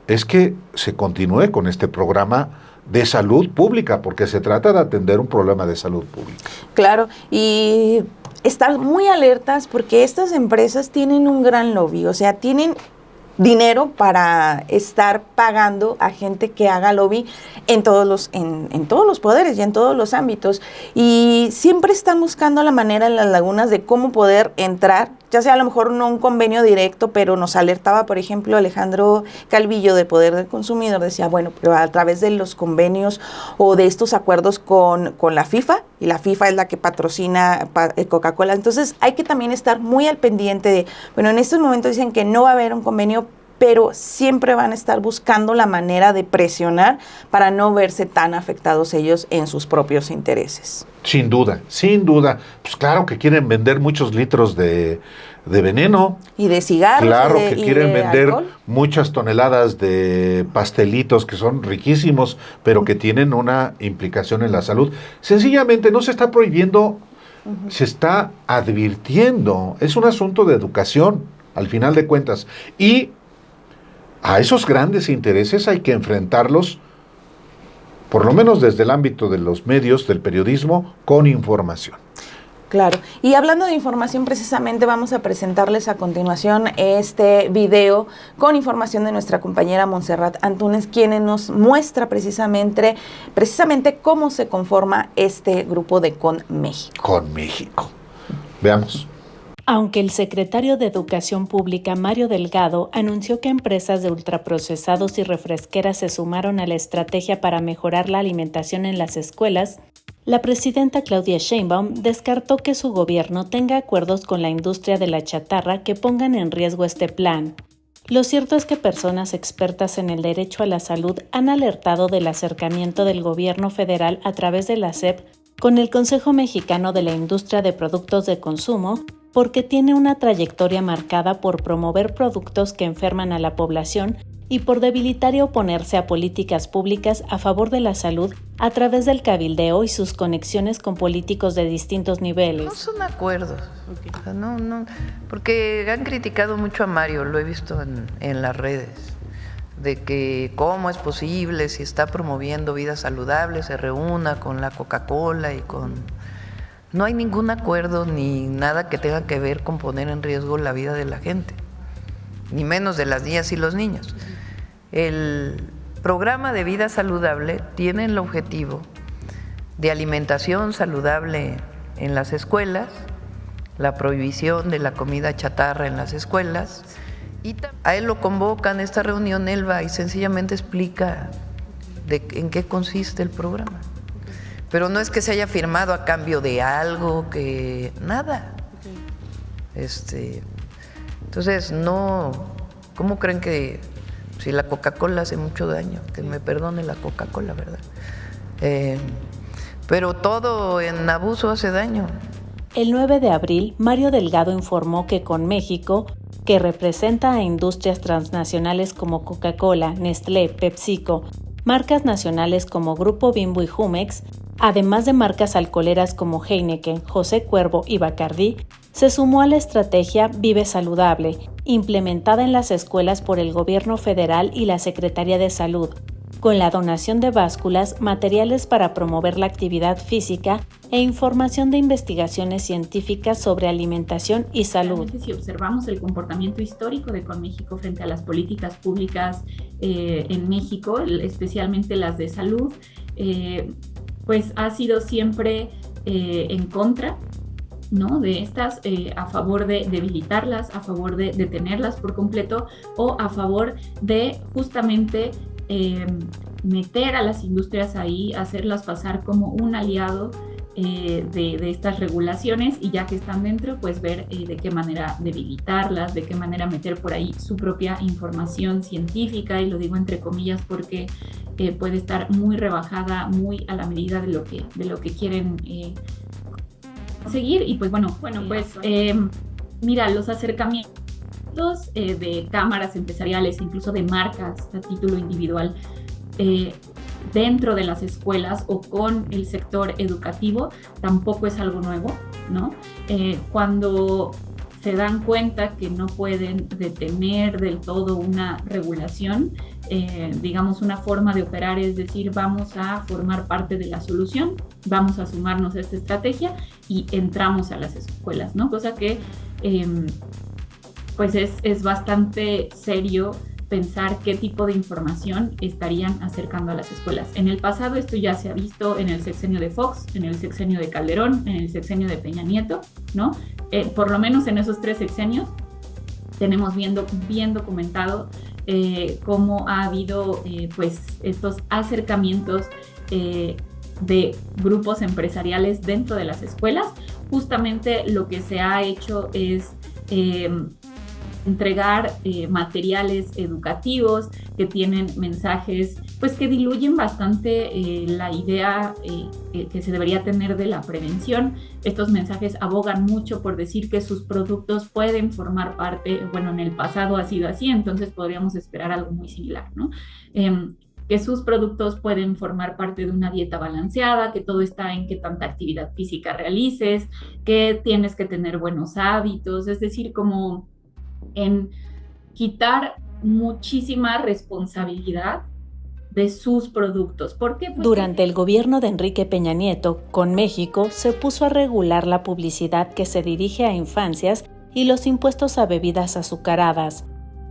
Speaker 1: es que se continúe con este programa de salud pública, porque se trata de atender un problema de salud pública.
Speaker 2: Claro, y estar muy alertas porque estas empresas tienen un gran lobby, o sea, tienen dinero para estar pagando a gente que haga lobby en todos los poderes y en todos los ámbitos, y siempre están buscando la manera en las lagunas de cómo poder entrar, ya sea a lo mejor no un convenio directo, pero nos alertaba, por ejemplo, Alejandro Calvillo de Poder del Consumidor, decía, bueno, pero a través de los convenios o de estos acuerdos con la FIFA, y la FIFA es la que patrocina Coca-Cola, entonces hay que también estar muy al pendiente de, bueno, en estos momentos dicen que no va a haber un convenio, pero siempre van a estar buscando la manera de presionar para no verse tan afectados ellos en sus propios intereses.
Speaker 1: Sin duda, sin duda. Pues claro que quieren vender muchos litros de veneno.
Speaker 2: Y de cigarros.
Speaker 1: Claro que quieren vender
Speaker 2: alcohol.
Speaker 1: muchas toneladas de pastelitos que son riquísimos, pero que tienen una implicación en la salud. Sencillamente no se está prohibiendo, se está advirtiendo. Es un asunto de educación, al final de cuentas. Y a esos grandes intereses hay que enfrentarlos, por lo menos desde el ámbito de los medios, del periodismo, con información.
Speaker 2: Claro, y hablando de información, precisamente vamos a presentarles a continuación este video con información de nuestra compañera Montserrat Antúnez, quien nos muestra precisamente cómo se conforma este grupo de Con México.
Speaker 1: Con México. Veamos.
Speaker 3: Aunque el secretario de Educación Pública, Mario Delgado, anunció que empresas de ultraprocesados y refresqueras se sumaron a la estrategia para mejorar la alimentación en las escuelas, la presidenta Claudia Sheinbaum descartó que su gobierno tenga acuerdos con la industria de la chatarra que pongan en riesgo este plan. Lo cierto es que personas expertas en el derecho a la salud han alertado del acercamiento del gobierno federal a través de la SEP con el Consejo Mexicano de la Industria de Productos de Consumo, porque tiene una trayectoria marcada por promover productos que enferman a la población y por debilitar y oponerse a políticas públicas a favor de la salud a través del cabildeo y sus conexiones con políticos de distintos niveles.
Speaker 4: No son acuerdos, o sea, no, porque han criticado mucho a Mario, lo he visto en las redes, de que cómo es posible, si está promoviendo vida saludable, se reúna con la Coca-Cola y con... No hay ningún acuerdo ni nada que tenga que ver con poner en riesgo la vida de la gente, ni menos de las niñas y los niños. El programa de vida saludable tiene el objetivo de alimentación saludable en las escuelas, la prohibición de la comida chatarra en las escuelas, y a él lo convocan a esta reunión, él va y sencillamente explica en qué consiste el programa. Pero no es que se haya firmado a cambio de algo, que nada. Entonces, no, ¿cómo creen que si la Coca-Cola hace mucho daño? Que me perdone la Coca-Cola, ¿verdad? Pero todo en abuso hace daño.
Speaker 3: El 9 de abril, Mario Delgado informó que Con México, que representa a industrias transnacionales como Coca-Cola, Nestlé, PepsiCo, marcas nacionales como Grupo Bimbo y Jumex, además de marcas alcoholeras como Heineken, José Cuervo y Bacardí, se sumó a la estrategia Vive Saludable, implementada en las escuelas por el Gobierno Federal y la Secretaría de Salud, con la donación de básculas, materiales para promover la actividad física e información de investigaciones científicas sobre alimentación y salud.
Speaker 5: Realmente, si observamos el comportamiento histórico de Con México frente a las políticas públicas en México, especialmente las de salud, pues ha sido siempre en contra, ¿no?, de estas, a favor de debilitarlas, a favor de detenerlas por completo o a favor de justamente meter a las industrias ahí, hacerlas pasar como un aliado de estas regulaciones, y ya que están dentro, pues ver de qué manera debilitarlas, de qué manera meter por ahí su propia información científica, y lo digo entre comillas porque puede estar muy rebajada, muy a la medida de lo que quieren seguir. Y pues bueno, pues mira, los acercamientos de cámaras empresariales, incluso de marcas a título individual, dentro de las escuelas o con el sector educativo, tampoco es algo nuevo, ¿no? Cuando se dan cuenta que no pueden detener del todo una regulación, digamos, una forma de operar es decir, vamos a formar parte de la solución, vamos a sumarnos a esta estrategia y entramos a las escuelas, ¿no? Cosa que pues es bastante serio pensar qué tipo de información estarían acercando a las escuelas. En el pasado esto ya se ha visto en el sexenio de Fox, en el sexenio de Calderón, en el sexenio de Peña Nieto, ¿no? Por lo menos en esos 3 sexenios tenemos bien documentado cómo ha habido pues estos acercamientos de grupos empresariales dentro de las escuelas. Justamente lo que se ha hecho es entregar materiales educativos que tienen mensajes pues que diluyen bastante la idea que se debería tener de la prevención. Estos mensajes abogan mucho por decir que sus productos pueden formar parte, bueno, en el pasado ha sido así, entonces podríamos esperar algo muy similar, ¿no? Que sus productos pueden formar parte de una dieta balanceada, que todo está en qué tanta actividad física realices, que tienes que tener buenos hábitos, es decir, como en quitar muchísima responsabilidad de sus productos. ¿Por qué? Pues
Speaker 3: durante el gobierno de Enrique Peña Nieto, CONMÉXICO se puso a regular la publicidad que se dirige a infancias y los impuestos a bebidas azucaradas.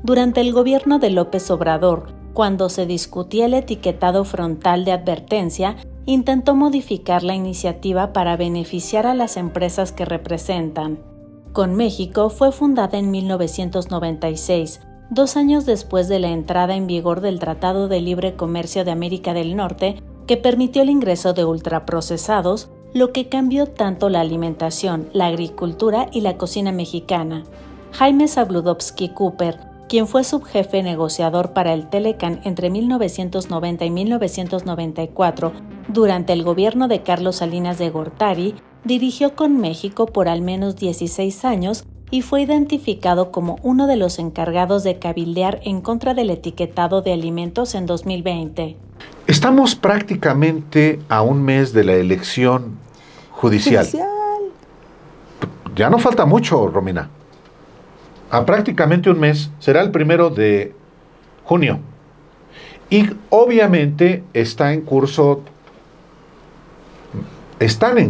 Speaker 3: Durante el gobierno de López Obrador, cuando se discutía el etiquetado frontal de advertencia, intentó modificar la iniciativa para beneficiar a las empresas que representan. CONMÉXICO fue fundada en 1996, 2 años después de la entrada en vigor del Tratado de Libre Comercio de América del Norte, que permitió el ingreso de ultraprocesados, lo que cambió tanto la alimentación, la agricultura y la cocina mexicana. Jaime Zabludovsky Cooper, quien fue subjefe negociador para el Telecan entre 1990 y 1994, durante el gobierno de Carlos Salinas de Gortari, dirigió CONMÉXICO por al menos 16 años y fue identificado como uno de los encargados de cabildear en contra del etiquetado de alimentos en 2020.
Speaker 1: Estamos prácticamente a un mes de la elección judicial. Ya no falta mucho, Romina. A prácticamente un mes, será el 1 de junio. Y obviamente están en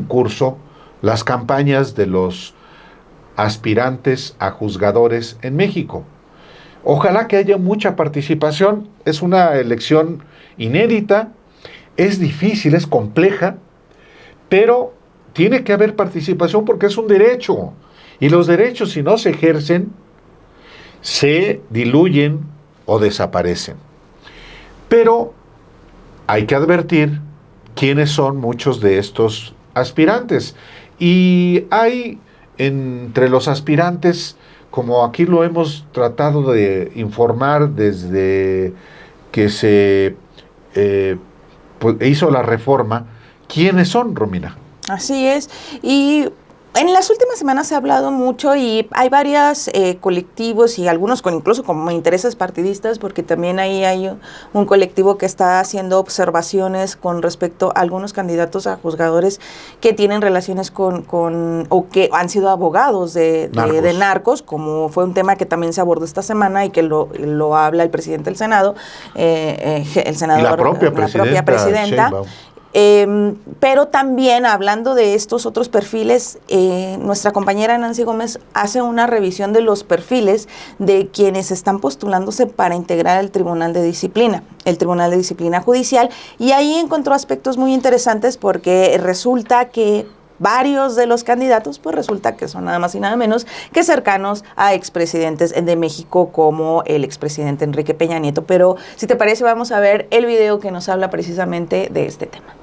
Speaker 1: curso las campañas de los aspirantes a juzgadores en México. Ojalá que haya mucha participación. Es una elección inédita, es difícil, es compleja, pero tiene que haber participación porque es un derecho. Y los derechos, si no se ejercen, se diluyen o desaparecen. Pero hay que advertir quiénes son muchos de estos aspirantes. Y hay entre los aspirantes, como aquí lo hemos tratado de informar desde que se hizo la reforma, ¿quiénes son, Romina?
Speaker 2: Así es. Y en las últimas semanas se ha hablado mucho y hay varios colectivos y algunos incluso como intereses partidistas, porque también ahí hay un colectivo que está haciendo observaciones con respecto a algunos candidatos a juzgadores que tienen relaciones o que han sido abogados de narcos, como fue un tema que también se abordó esta semana y que lo habla el presidente del Senado, el senador,
Speaker 1: y la propia presidenta.
Speaker 2: Pero también hablando de estos otros perfiles, nuestra compañera Nancy Gómez hace una revisión de los perfiles de quienes están postulándose para integrar el Tribunal de Disciplina Judicial, y ahí encontró aspectos muy interesantes porque resulta que varios de los candidatos, pues resulta que son nada más y nada menos que cercanos a expresidentes de México, como el expresidente Enrique Peña Nieto. Pero si te parece, vamos a ver el video que nos habla precisamente de este tema.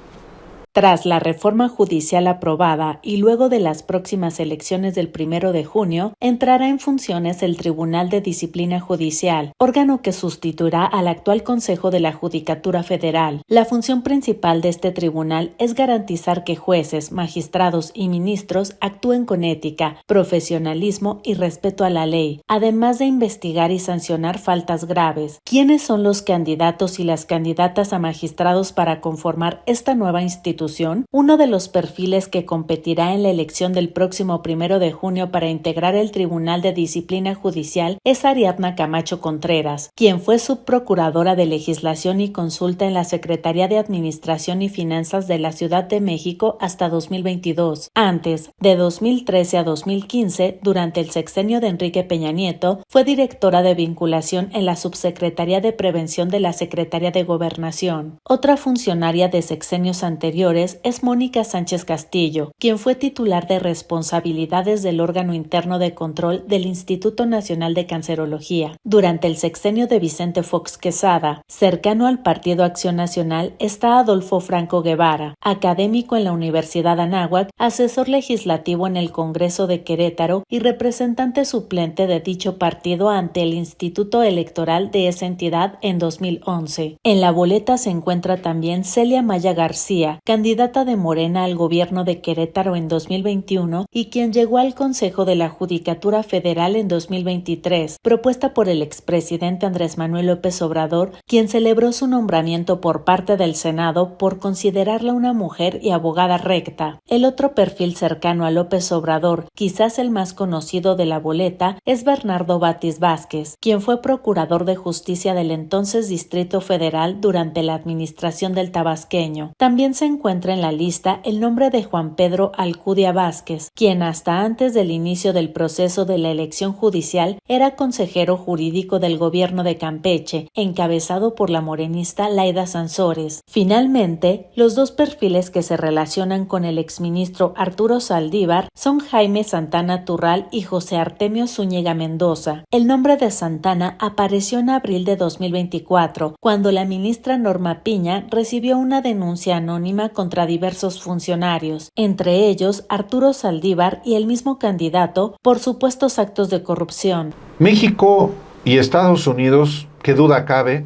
Speaker 3: Tras la reforma judicial aprobada y luego de las próximas elecciones del 1 de junio, entrará en funciones el Tribunal de Disciplina Judicial, órgano que sustituirá al actual Consejo de la Judicatura Federal. La función principal de este tribunal es garantizar que jueces, magistrados y ministros actúen con ética, profesionalismo y respeto a la ley, además de investigar y sancionar faltas graves. ¿Quiénes son los candidatos y las candidatas a magistrados para conformar esta nueva institución? Uno de los perfiles que competirá en la elección del próximo 1 de junio para integrar el Tribunal de Disciplina Judicial es Ariadna Camacho Contreras, quien fue subprocuradora de Legislación y Consulta en la Secretaría de Administración y Finanzas de la Ciudad de México hasta 2022. Antes, de 2013 a 2015, durante el sexenio de Enrique Peña Nieto, fue directora de vinculación en la Subsecretaría de Prevención de la Secretaría de Gobernación. Otra funcionaria de sexenios anteriores es Mónica Sánchez Castillo, quien fue titular de responsabilidades del órgano interno de control del Instituto Nacional de Cancerología. Durante el sexenio de Vicente Fox Quesada, cercano al Partido Acción Nacional, está Adolfo Franco Guevara, académico en la Universidad Anáhuac, asesor legislativo en el Congreso de Querétaro y representante suplente de dicho partido ante el Instituto Electoral de esa entidad en 2011. En la boleta se encuentra también Celia Maya García, candidata de Morena al gobierno de Querétaro en 2021 y quien llegó al Consejo de la Judicatura Federal en 2023, propuesta por el expresidente Andrés Manuel López Obrador, quien celebró su nombramiento por parte del Senado por considerarla una mujer y abogada recta. El otro perfil cercano a López Obrador, quizás el más conocido de la boleta, es Bernardo Batis Vázquez, quien fue procurador de justicia del entonces Distrito Federal durante la administración del tabasqueño. También se encuentra en la lista el nombre de Juan Pedro Alcudia Vázquez, quien hasta antes del inicio del proceso de la elección judicial era consejero jurídico del gobierno de Campeche, encabezado por la morenista Laida Sansores. Finalmente, los dos perfiles que se relacionan con el exministro Arturo Saldívar son Jaime Santana Turral y José Artemio Zúñiga Mendoza. El nombre de Santana apareció en abril de 2024, cuando la ministra Norma Piña recibió una denuncia anónima contra diversos funcionarios, entre ellos Arturo Saldívar y el mismo candidato, por supuestos actos de corrupción.
Speaker 1: México y Estados Unidos, qué duda cabe,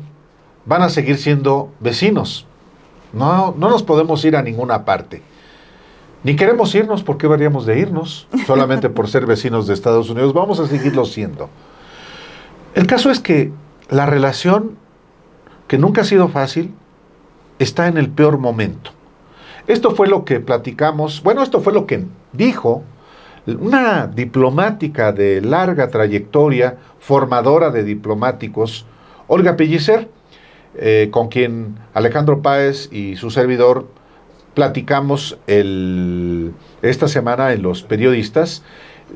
Speaker 1: van a seguir siendo vecinos. No nos podemos ir a ninguna parte. Ni queremos irnos, ¿por qué deberíamos de irnos? Solamente por ser vecinos de Estados Unidos, vamos a seguirlo siendo. El caso es que la relación, que nunca ha sido fácil, está en el peor momento. Esto fue lo que platicamos, esto fue lo que dijo una diplomática de larga trayectoria, formadora de diplomáticos, Olga Pellicer, con quien Alejandro Páez y su servidor platicamos esta semana en Los Periodistas,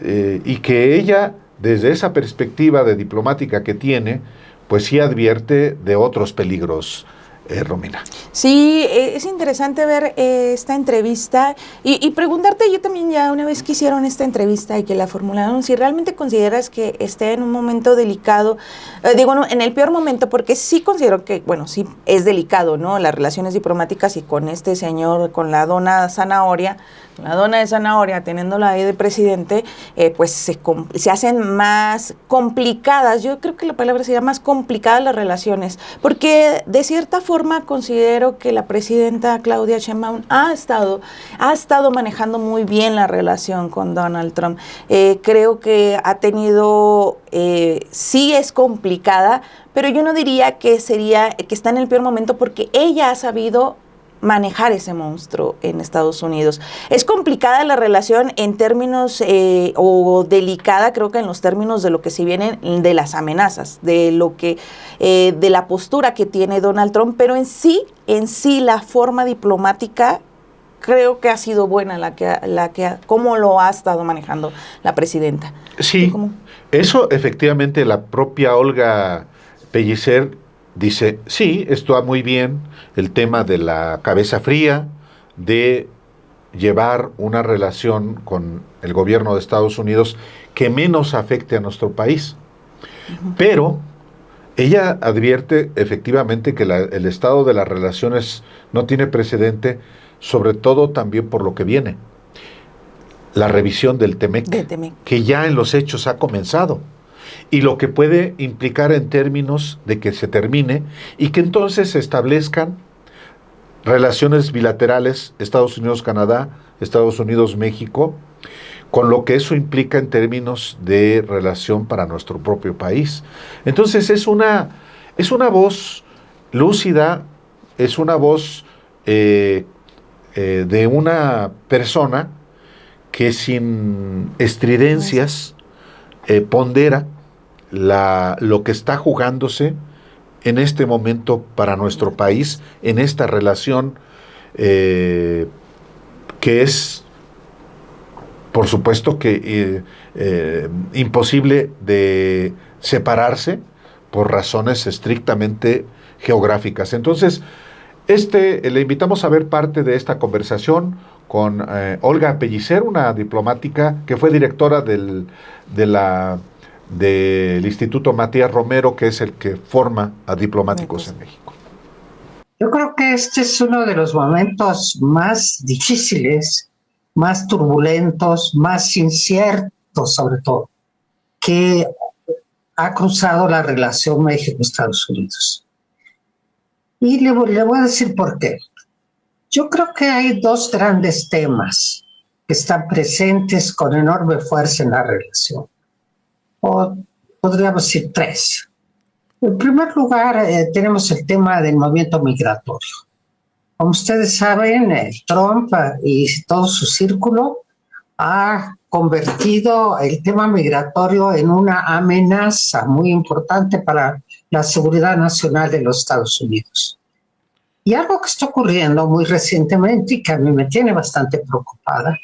Speaker 1: y que ella, desde esa perspectiva de diplomática que tiene, pues sí advierte de otros peligros. Romina.
Speaker 2: Sí, es interesante ver esta entrevista y preguntarte, yo también ya una vez que hicieron esta entrevista y que la formularon, si realmente consideras que esté en un momento delicado, en el peor momento, porque sí considero que, sí es delicado, ¿no? Las relaciones diplomáticas y con este señor, con la dona de Zanahoria, teniéndola ahí de presidente, pues se hacen más complicadas. Yo creo que la palabra sería más complicadas las relaciones, porque de cierta forma considero que la presidenta Claudia Sheinbaum ha estado manejando muy bien la relación con Donald Trump. Creo que ha tenido, sí es complicada, pero yo no diría que está en el peor momento, porque ella ha sabido manejar ese monstruo en Estados Unidos. Es complicada la relación en términos, o delicada, creo que en los términos de lo que se vienen de las amenazas, de lo que, de la postura que tiene Donald Trump, pero en sí la forma diplomática creo que ha sido buena cómo lo ha estado manejando la presidenta.
Speaker 1: Sí, eso efectivamente la propia Olga Pellicer dice, sí, está muy bien el tema de la cabeza fría, de llevar una relación con el gobierno de Estados Unidos que menos afecte a nuestro país. Pero ella advierte efectivamente que el estado de las relaciones no tiene precedente, sobre todo también por lo que viene, la revisión del TEMEC, que ya en los hechos ha comenzado, y lo que puede implicar en términos de que se termine y que entonces se establezcan relaciones bilaterales Estados Unidos-Canadá, Estados Unidos-México, con lo que eso implica en términos de relación para nuestro propio país. Entonces es una voz lúcida, es una voz de una persona que sin estridencias pondera lo que está jugándose en este momento para nuestro país, en esta relación que es, por supuesto, que imposible de separarse por razones estrictamente geográficas. Entonces, le invitamos a ver parte de esta conversación con Olga Pellicer, una diplomática que fue directora del Instituto Matías Romero, que es el que forma a diplomáticos en México.
Speaker 6: Yo creo que este es uno de los momentos más difíciles, más turbulentos, más inciertos, sobre todo, que ha cruzado la relación México-Estados Unidos. Y le voy a decir por qué. Yo creo que hay dos grandes temas que están presentes con enorme fuerza en la relación. O podríamos decir tres. En primer lugar, tenemos el tema del movimiento migratorio. Como ustedes saben, Trump y todo su círculo ha convertido el tema migratorio en una amenaza muy importante para la seguridad nacional de los Estados Unidos. Y algo que está ocurriendo muy recientemente y que a mí me tiene bastante preocupada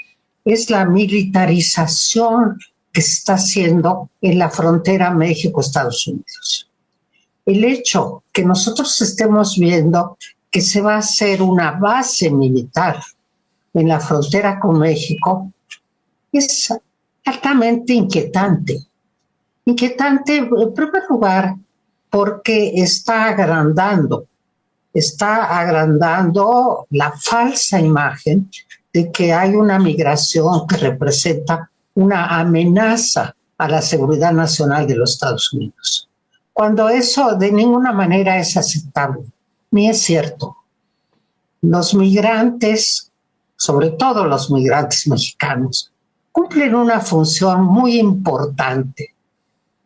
Speaker 6: es la militarización que se está haciendo en la frontera México-Estados Unidos. El hecho que nosotros estemos viendo que se va a hacer una base militar en la frontera con México es altamente inquietante. Inquietante, en primer lugar, porque está agrandando la falsa imagen de que hay una migración que representa una amenaza a la seguridad nacional de los Estados Unidos, cuando eso de ninguna manera es aceptable, ni es cierto. Los migrantes, sobre todo los migrantes mexicanos, cumplen una función muy importante.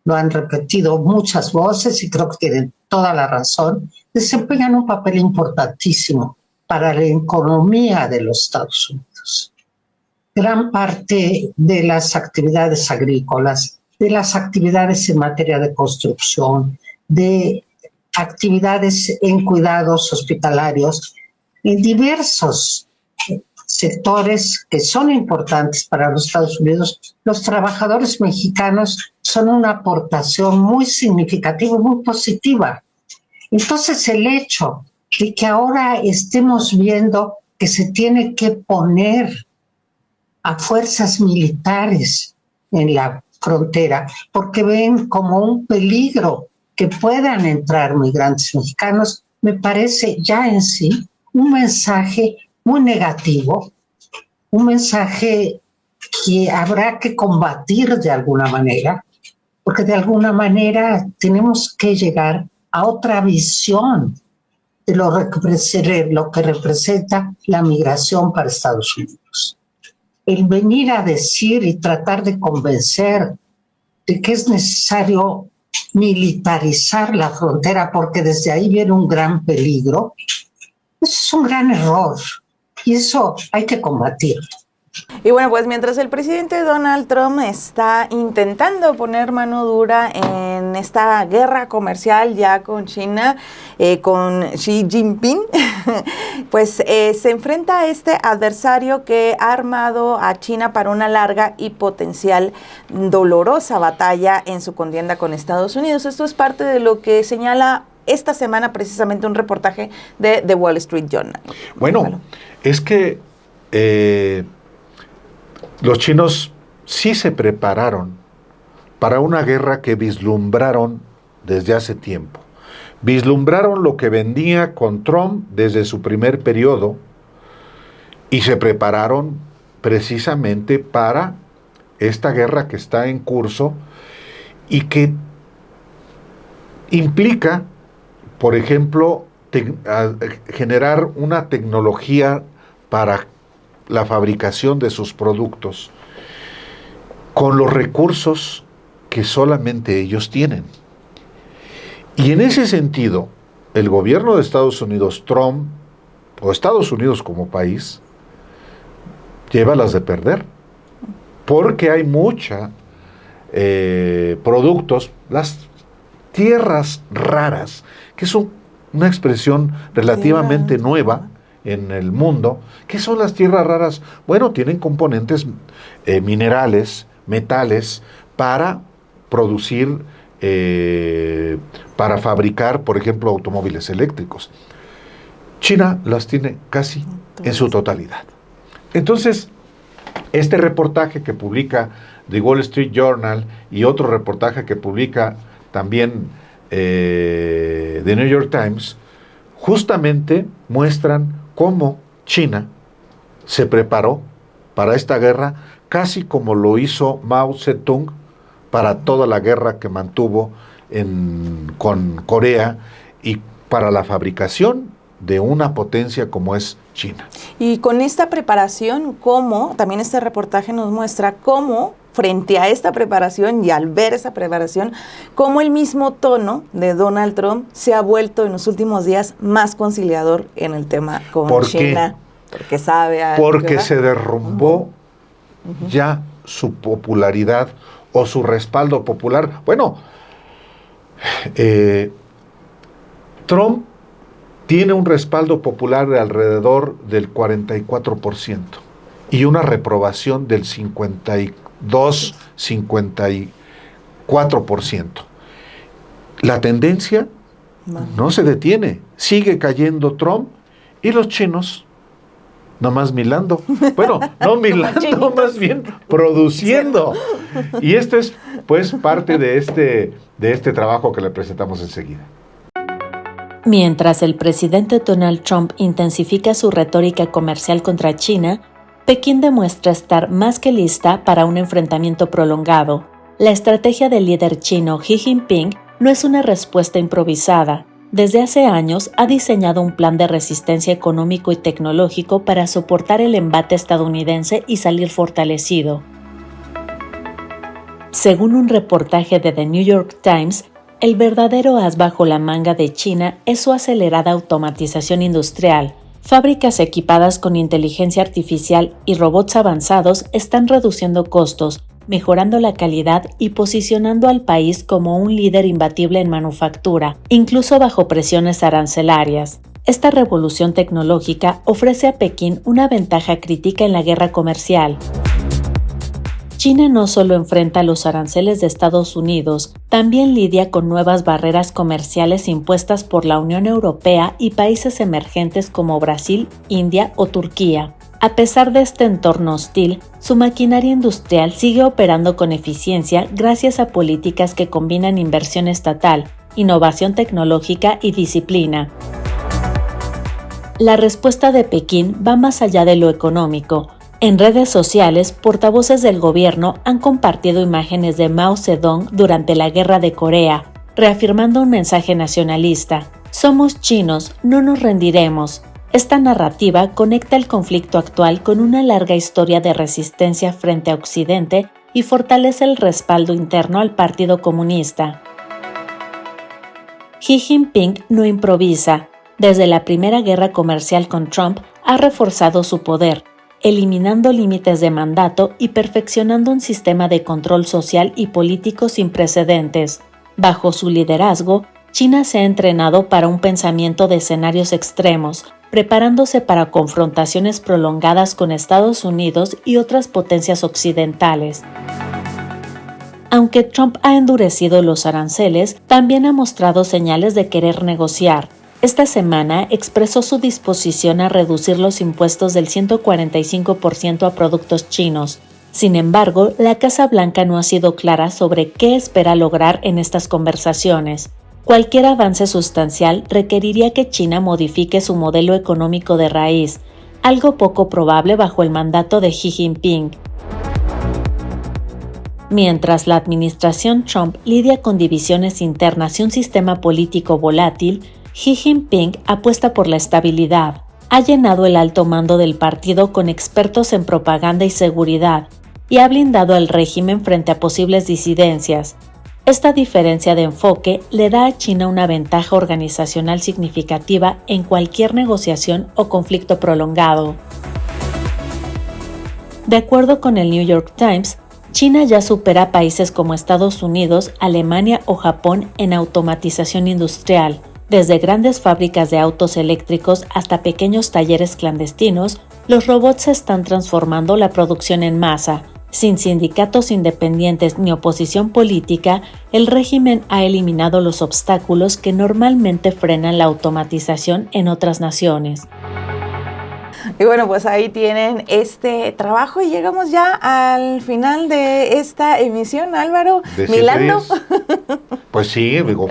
Speaker 6: Lo han repetido muchas voces y creo que tienen toda la razón. Desempeñan un papel importantísimo para la economía de los Estados Unidos. Gran parte de las actividades agrícolas, de las actividades en materia de construcción, de actividades en cuidados hospitalarios, en diversos sectores que son importantes para los Estados Unidos, los trabajadores mexicanos son una aportación muy significativa, muy positiva. Entonces, el hecho de que ahora estemos viendo que se tiene que poner a fuerzas militares en la frontera, porque ven como un peligro que puedan entrar migrantes mexicanos, me parece ya en sí un mensaje muy negativo, un mensaje que habrá que combatir de alguna manera, porque de alguna manera tenemos que llegar a otra visión de lo que representa la migración para Estados Unidos. El venir a decir y tratar de convencer de que es necesario militarizar la frontera porque desde ahí viene un gran peligro, eso es un gran error y eso hay que combatirlo.
Speaker 2: Y bueno, pues mientras el presidente Donald Trump está intentando poner mano dura en esta guerra comercial ya con China, con Xi Jinping, pues se enfrenta a este adversario que ha armado a China para una larga y potencial dolorosa batalla en su contienda con Estados Unidos. Esto es parte de lo que señala esta semana precisamente un reportaje de The Wall Street Journal.
Speaker 1: Bueno, es que los chinos sí se prepararon para una guerra que vislumbraron desde hace tiempo. Vislumbraron lo que venía con Trump desde su primer periodo y se prepararon precisamente para esta guerra que está en curso y que implica, por ejemplo, generar una tecnología para la fabricación de sus productos con los recursos que solamente ellos tienen. Y en ese sentido, el gobierno de Estados Unidos, Trump, o Estados Unidos como país, lleva las de perder, porque hay mucha productos, las tierras raras, que son una expresión relativamente nueva en el mundo. ¿Qué son las tierras raras? Bueno, tienen componentes minerales, metales, para producir, para fabricar, por ejemplo, automóviles eléctricos. China las tiene casi en su totalidad. Entonces, este reportaje que publica The Wall Street Journal y otro reportaje que publica también The New York Times, justamente muestran cómo China se preparó para esta guerra, casi como lo hizo Mao Zedong para toda la guerra que mantuvo con Corea y para la fabricación de una potencia como es China.
Speaker 2: Y con esta preparación, cómo, también este reportaje nos muestra cómo, frente a esta preparación y al ver esa preparación, cómo el mismo tono de Donald Trump se ha vuelto en los últimos días más conciliador en el tema con China. Porque sabe...
Speaker 1: Porque se derrumbó ya su popularidad o su respaldo popular. Bueno, Trump tiene un respaldo popular de alrededor del 44% y una reprobación del 52-54%. La tendencia no se detiene, sigue cayendo Trump y los chinos nomás milando. Bueno, no milando, más bien produciendo. Y esto es pues parte de este trabajo que le presentamos enseguida.
Speaker 3: Mientras el presidente Donald Trump intensifica su retórica comercial contra China, Pekín demuestra estar más que lista para un enfrentamiento prolongado. La estrategia del líder chino Xi Jinping no es una respuesta improvisada. Desde hace años ha diseñado un plan de resistencia económico y tecnológico para soportar el embate estadounidense y salir fortalecido. Según un reportaje de The New York Times, el verdadero as bajo la manga de China es su acelerada automatización industrial. Fábricas equipadas con inteligencia artificial y robots avanzados están reduciendo costos, mejorando la calidad y posicionando al país como un líder imbatible en manufactura, incluso bajo presiones arancelarias. Esta revolución tecnológica ofrece a Pekín una ventaja crítica en la guerra comercial. China no solo enfrenta los aranceles de Estados Unidos, también lidia con nuevas barreras comerciales impuestas por la Unión Europea y países emergentes como Brasil, India o Turquía. A pesar de este entorno hostil, su maquinaria industrial sigue operando con eficiencia gracias a políticas que combinan inversión estatal, innovación tecnológica y disciplina. La respuesta de Pekín va más allá de lo económico. En redes sociales, portavoces del gobierno han compartido imágenes de Mao Zedong durante la Guerra de Corea, reafirmando un mensaje nacionalista. Somos chinos, no nos rendiremos. Esta narrativa conecta el conflicto actual con una larga historia de resistencia frente a Occidente y fortalece el respaldo interno al Partido Comunista. Xi Jinping no improvisa. Desde la primera guerra comercial con Trump, ha reforzado su poder, eliminando límites de mandato y perfeccionando un sistema de control social y político sin precedentes. Bajo su liderazgo, China se ha entrenado para un pensamiento de escenarios extremos, preparándose para confrontaciones prolongadas con Estados Unidos y otras potencias occidentales. Aunque Trump ha endurecido los aranceles, también ha mostrado señales de querer negociar. Esta semana expresó su disposición a reducir los impuestos del 145% a productos chinos. Sin embargo, la Casa Blanca no ha sido clara sobre qué espera lograr en estas conversaciones. Cualquier avance sustancial requeriría que China modifique su modelo económico de raíz, algo poco probable bajo el mandato de Xi Jinping. Mientras la administración Trump lidia con divisiones internas y un sistema político volátil, Xi Jinping apuesta por la estabilidad. Ha llenado el alto mando del partido con expertos en propaganda y seguridad y ha blindado al régimen frente a posibles disidencias. Esta diferencia de enfoque le da a China una ventaja organizacional significativa en cualquier negociación o conflicto prolongado. De acuerdo con el New York Times, China ya supera a países como Estados Unidos, Alemania o Japón en automatización industrial. Desde grandes fábricas de autos eléctricos hasta pequeños talleres clandestinos, los robots están transformando la producción en masa. Sin sindicatos independientes ni oposición política, el régimen ha eliminado los obstáculos que normalmente frenan la automatización en otras naciones.
Speaker 2: Y bueno, pues ahí tienen este trabajo y llegamos ya al final de esta emisión, Álvaro.
Speaker 1: De
Speaker 2: Milando.
Speaker 1: 7 días. Pues sí, digo,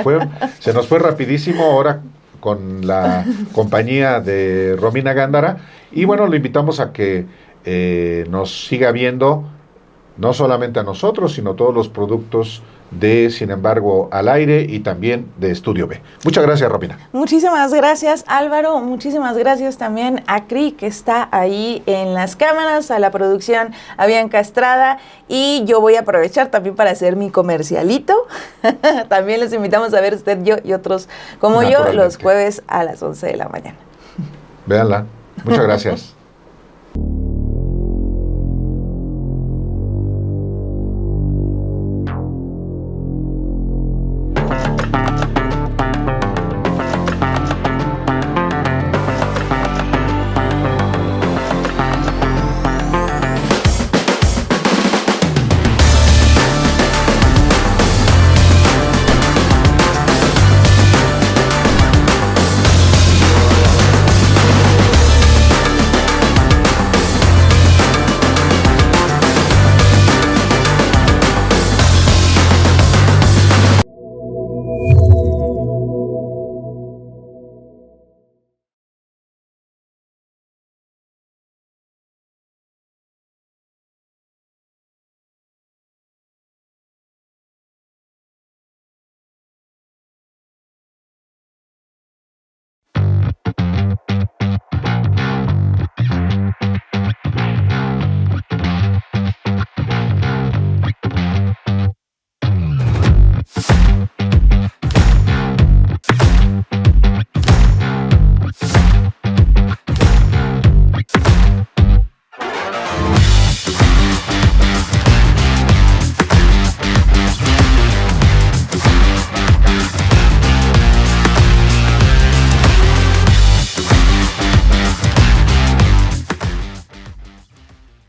Speaker 1: se nos fue rapidísimo ahora con la compañía de Romina Gándara. Y bueno, lo invitamos a que nos siga viendo, no solamente a nosotros, sino todos los productos de Sin embargo al aire y también de Estudio B. Muchas gracias, Romina.
Speaker 2: Muchísimas gracias, Álvaro. Muchísimas gracias también a Cri, que está ahí en las cámaras, a la producción, a Bianca Estrada. Y yo voy a aprovechar también para hacer mi comercialito. También les invitamos a ver Usted, Yo y otros como yo los jueves a las 11 de la mañana.
Speaker 1: Véanla. Muchas gracias.